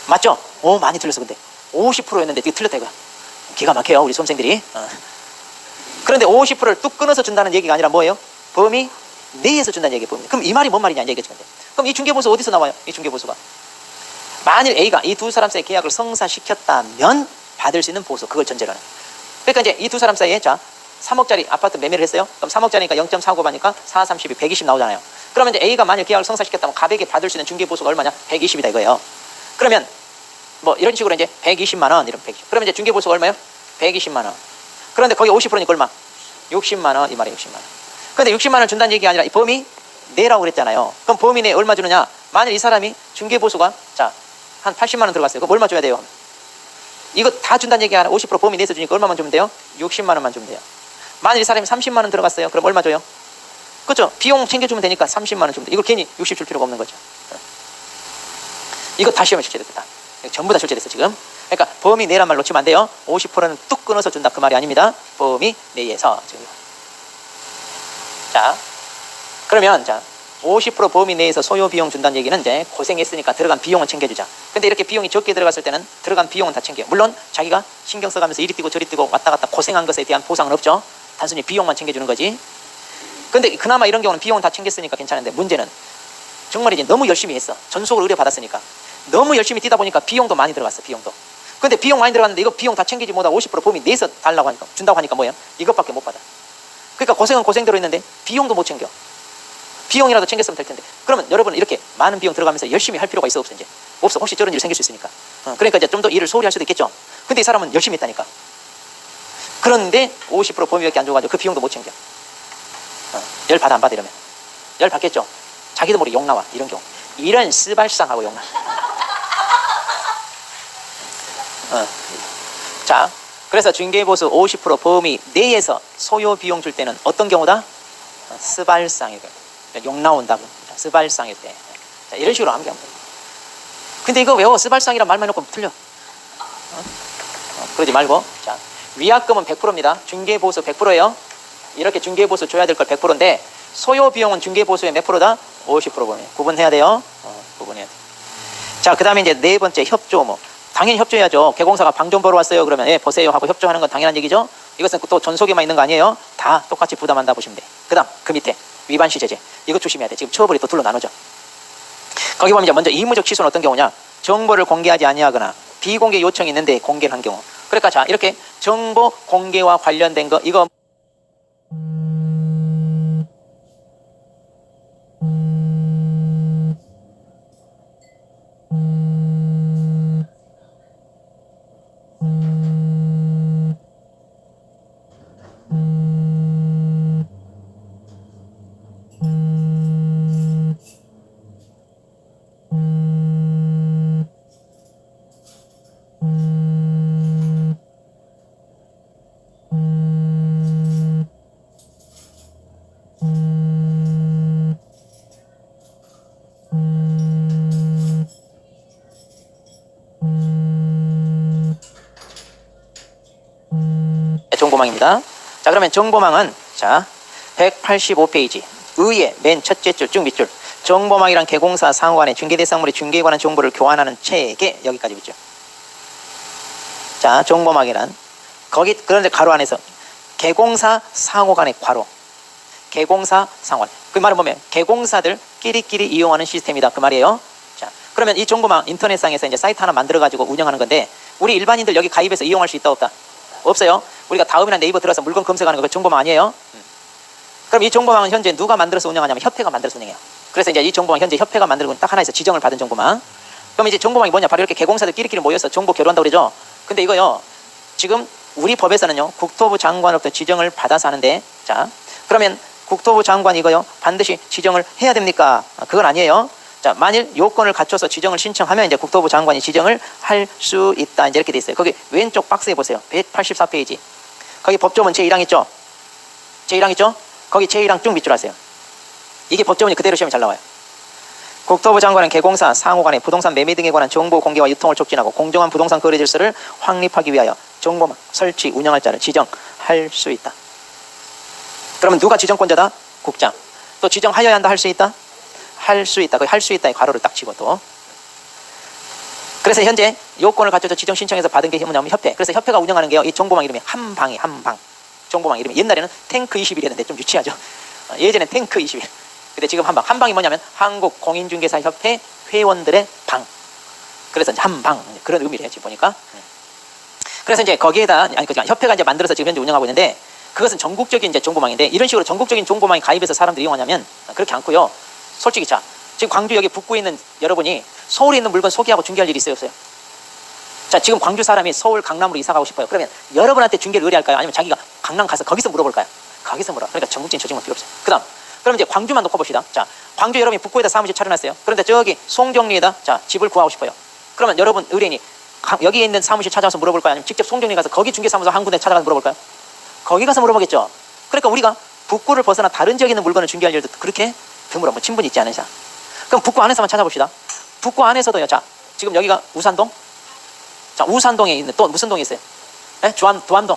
맞죠? 오, 많이 틀렸어, 근데. 50%였는데 이게 틀렸다, 이거야. 기가 막혀요, 우리 수험생들이. 그런데 50%를 뚝 끊어서 준다는 얘기가 아니라 뭐예요? 범위 내에서 준다는 얘기예요, 범위. 그럼 이 말이 뭔 말이냐, 얘기했죠, 근데. 그럼 이 중개보수 어디서 나와요? 이 중개보수가. 만일 A가 이 두 사람 사이의 계약을 성사시켰다면 받을 수 있는 보수, 그걸 전제로 하는. 그러니까 이제 이 두 사람 사이에 자 3억짜리 아파트 매매를 했어요. 그럼 3억짜리니까 0.49하니까 4, 32, 120 나오잖아요. 그러면 이제 A가 만일 계약을 성사시켰다면 가백에 받을 수 있는 중개보수가 얼마냐? 120이다 이거예요. 그러면 뭐 이런 식으로 이제 120만 원 이런 120. 그러면 이제 중개보수가 얼마예요? 120만 원. 그런데 거기 50%니까 얼마? 60만 원 이 말이에요. 60만 원. 그런데 60만 원 준다는 얘기가 아니라 이 범위 내라고 그랬잖아요. 그럼 범위 내 얼마 주느냐? 만일 이 사람이 중개보수가 자 한 80만 원 들어갔어요. 그럼 얼마 줘야 돼요? 이거 다 준다는 얘기 아니라 50% 범위 내에서 주니까 얼마만 주면 돼요? 60만 원만 주면 돼요. 만일 이 사람이 30만 원 들어갔어요. 그럼 얼마 줘요? 그렇죠? 비용 챙겨주면 되니까 30만 원 주면 돼요. 이걸 괜히 60 줄 필요가 없는 거죠. 이거 다 시험에 출제됐다. 전부 다 출제됐어 지금. 그러니까 범위 내란 말 놓치면 안 돼요. 50%는 뚝 끊어서 준다 그 말이 아닙니다. 범위 내에서 지금. 자, 그러면 자 50% 범위 내에서 소요 비용 준다는 얘기는 이제 고생했으니까 들어간 비용은 챙겨주자. 근데 이렇게 비용이 적게 들어갔을 때는 들어간 비용은 다 챙겨요. 물론 자기가 신경 써가면서 이리 뛰고 저리 뛰고 왔다 갔다 고생한 것에 대한 보상은 없죠. 단순히 비용만 챙겨주는 거지. 근데 그나마 이런 경우는 비용은 다 챙겼으니까 괜찮은데 문제는 정말 이제 너무 열심히 했어. 전속으로 의뢰받았으니까. 너무 열심히 뛰다 보니까 비용도 많이 들어갔어. 비용도. 근데 비용 많이 들어갔는데 이거 비용 다 챙기지 못하고 50% 범위 내에서 달라고 하니까 준다고 하니까 뭐예요? 이것밖에 못 받아. 그러니까 고생은 고생대로 했는데 비용도 못 챙겨. 비용이라도 챙겼으면 될 텐데. 그러면 여러분 이렇게 많은 비용 들어가면서 열심히 할 필요가 있어 없어 이제? 없어. 혹시 저런 일 생길 수 있으니까. 그러니까 이제 좀 더 일을 소홀히 할 수도 있겠죠. 근데 이 사람은 열심히 했다니까. 그런데 50% 범위밖에 안 줘가지고 그 비용도 못 챙겨. 열 받아 안 받아 이러면. 열 받겠죠. 자기도 모르게 욕 나와 이런 경우. 이런 스발상하고 욕 나와. 자, 그래서 중개보수 50% 범위 내에서 소요 비용 줄 때는 어떤 경우다? 스발상이고 욕 나온다고. 스발상일 때. 자, 이런 식으로 하면 됩니다. 근데 이거 외워. 스발상이란 말만 해놓고 틀려. 그러지 말고. 자, 위약금은 100%입니다. 중개보수 100%예요. 이렇게 중개보수 줘야 될 걸 100%인데 소요 비용은 중개보수의 몇 프로다? 50% 범위. 구분해야 돼요. 구분해야 돼. 자, 그 다음에 이제 네 번째 협조 뭐. 당연히 협조해야죠. 개공사가 방 좀 보러 왔어요. 그러면 예, 보세요 하고 협조하는 건 당연한 얘기죠. 이것은 또 전속에만 있는 거 아니에요. 다 똑같이 부담한다 보시면 돼. 그 다음 그 밑에 위반시 제재. 이거 조심해야 돼. 지금 처벌이 또 둘로 나누죠. 거기 보면 이제 먼저 의무적 취소는 어떤 경우냐. 정보를 공개하지 아니하거나 비공개 요청이 있는데 공개를 한 경우. 그러니까 자 이렇게 정보 공개와 관련된 거 이거 정보망입니다. 자, 그러면 정보망은 자 185페이지 의의 맨 첫째 줄 쭉 밑줄 정보망이란 개공사 상호 간의 중개 대상물의 중개에 관한 정보를 교환하는 체계 여기까지 있죠. 자, 정보망이란 거기 그런데 가로 안에서 개공사 상호 간의 괄호 개공사 상호 그 말은 뭐면 개공사들 끼리끼리 이용하는 시스템이다 그 말이에요. 자, 그러면 이 정보망 인터넷상에서 이제 사이트 하나 만들어 가지고 운영하는 건데 우리 일반인들 여기 가입해서 이용할 수 있다 없다? 없어요. 우리가 다음이나 네이버 들어서 물건 검색하는 거 그 정보망 아니에요? 그럼 이 정보망은 현재 누가 만들어서 운영하냐면 협회가 만들어서 운영해요. 그래서 이제 이 정보망 현재 협회가 만들고 딱 하나 있어 지정을 받은 정보망. 그럼 이제 정보망이 뭐냐? 바로 이렇게 개공사들 끼리끼리 모여서 정보 교류한다고 그러죠. 근데 이거요. 지금 우리 법에서는요. 국토부 장관으로부터 지정을 받아서 하는데 자, 그러면 국토부 장관이 이거요. 반드시 지정을 해야 됩니까? 그건 아니에요. 자, 만일 요건을 갖춰서 지정을 신청하면 이제 국토부 장관이 지정을 할 수 있다. 이제 이렇게 돼 있어요. 거기 왼쪽 박스에 보세요. 184페이지. 거기 법조문 제1항 있죠? 제1항 있죠? 거기 제1항 쭉 밑줄 하세요. 이게 법조문이 그대로 시험에 잘 나와요. 국토부 장관은 개공사, 상호 간의 부동산 매매 등에 관한 정보 공개와 유통을 촉진하고 공정한 부동산 거래 질서를 확립하기 위하여 정보망 설치, 운영할 자를 지정할 수 있다. 그러면 누가 지정권자다? 국장. 또 지정하여야 한다, 할 수 있다? 할 수 있다. 할 수 있다의 괄호를 딱 치고 또. 그래서 현재 요건을 갖춰서 지정 신청해서 받은 게 뭐냐면 협회. 그래서 협회가 운영하는 게요. 이 정보망 이름이 한방이 한방. 정보망 이름이 옛날에는 탱크 21이었는데 좀 유치하죠. 예전엔 탱크 21. 근데 지금 한방. 한방이 뭐냐면 한국공인중개사협회 회원들의 방. 그래서 이제 한방 그런 의미를 해야지 보니까. 그래서 이제 거기에다 그러니까 협회가 이제 만들어서 지금 현재 운영하고 있는데 그것은 전국적인 이제 정보망인데 이런 식으로 전국적인 정보망이 가입해서 사람들이 이용하냐면 그렇게 않고요. 솔직히 자 지금 광주 여기 북구에 있는 여러분이 서울에 있는 물건 소개하고 중개할 일이 있어요 없어요? 자 지금 광주 사람이 서울 강남으로 이사 가고 싶어요. 그러면 여러분한테 중개를 의뢰할까요? 아니면 자기가 강남 가서 거기서 물어볼까요? 거기서 물어. 그러니까 전국적인 조직은 필요 없어요. 그다음 그럼 이제 광주만 놓고 봅시다. 자 광주 여러분이 북구에다 사무실 차려놨어요. 그런데 저기 송정리에다 자 집을 구하고 싶어요. 그러면 여러분 의뢰인이 여기에 있는 사무실 찾아와서 물어볼까요? 아니면 직접 송정리 가서 거기 중개사무소 한 군데 찾아가서 물어볼까요? 거기 가서 물어보겠죠. 그러니까 우리가 북구를 벗어나 다른 지역에 있는 물건을 중개할 일도 그렇게 드물어 뭐 친분이 있지 않은 이상. 그럼 북구 안에서만 찾아봅시다. 북구 안에서도요. 자 지금 여기가 우산동. 자 우산동에 있는 또 무슨 동이 있어요? 네? 두암동.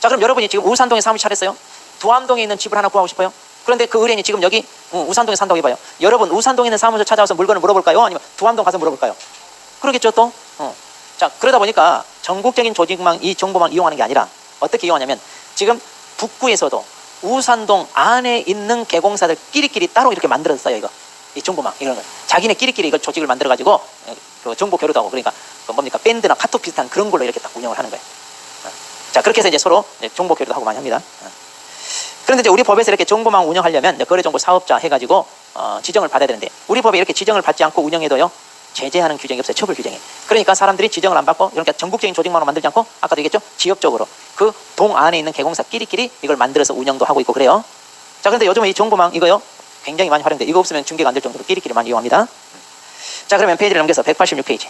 자 그럼 여러분이 지금 우산동에 사무실 차렸어요. 두암동에 있는 집을 하나 구하고 싶어요. 그런데 그 의뢰인이 지금 여기 우산동에 산다고 해봐요. 여러분 우산동에 있는 사무실 찾아와서 물건을 물어볼까요? 아니면 두암동 가서 물어볼까요? 그러겠죠 또. 자 그러다 보니까 전국적인 조직망 이 정보망 이용하는 게 아니라 어떻게 이용하냐면 지금 북구에서도 우산동 안에 있는 개공사들 끼리끼리 따로 이렇게 만들었어요. 이거 이 정보망 이런 걸 자기네 끼리끼리 이걸 조직을 만들어 가지고 그 정보 교류도 하고 그러니까 그 뭡니까 밴드나 카톡 비슷한 그런 걸로 이렇게 딱 운영을 하는 거예요. 자 그렇게 해서 이제 서로 정보 교류도 하고 많이 합니다. 그런데 이제 우리 법에서 이렇게 정보망 운영하려면 거래정보 사업자 해가지고 지정을 받아야 되는데 우리 법에 이렇게 지정을 받지 않고 운영해도요 제재하는 규정이 없어요. 처벌 규정이. 그러니까 사람들이 지정을 안 받고 그러니까 전국적인 조직망으로 만들지 않고 아까도 얘기했죠. 지역적으로 그 동 안에 있는 개공사 끼리끼리 이걸 만들어서 운영도 하고 있고 그래요. 자 그런데 요즘에 이 정보망 이거요 굉장히 많이 활용돼. 이거 없으면 중개가 안 될 정도로 끼리끼리 많이 이용합니다. 자 그러면 페이지를 넘겨서 186페이지.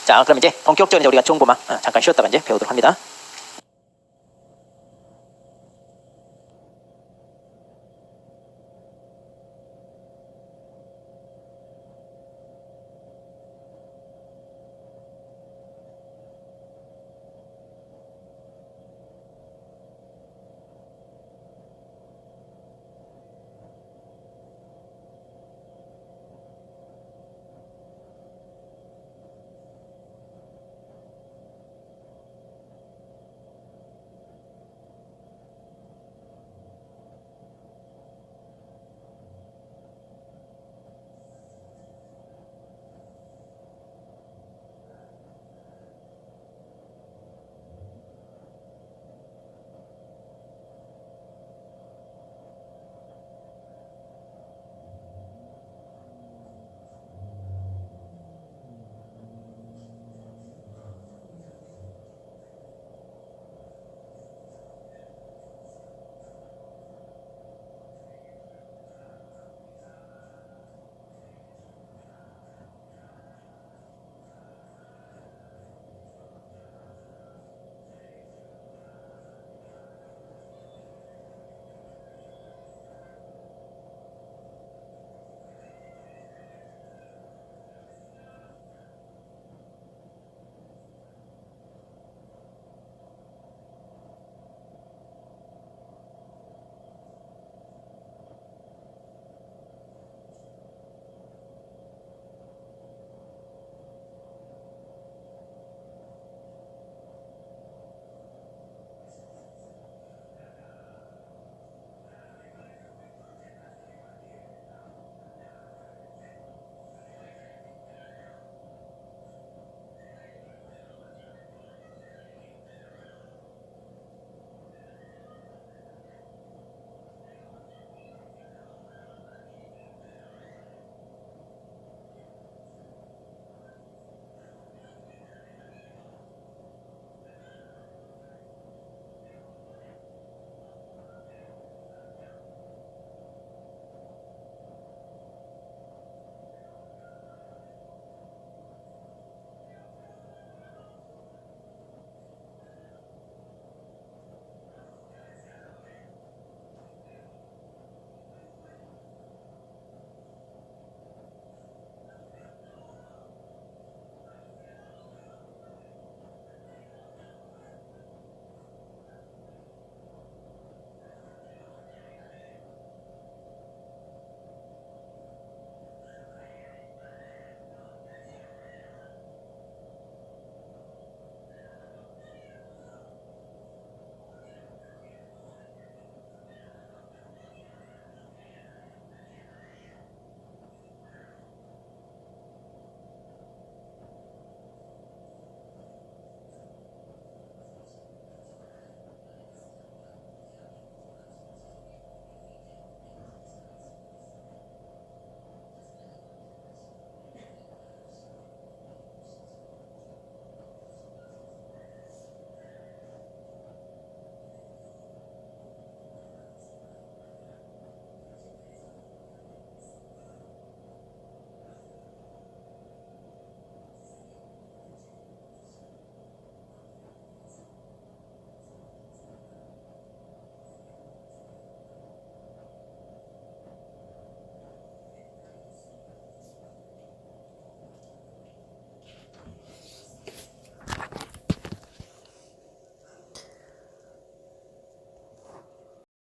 자 그럼 이제 본격적으로 우리가 정보망 잠깐 쉬었다가 이제 배우도록 합니다.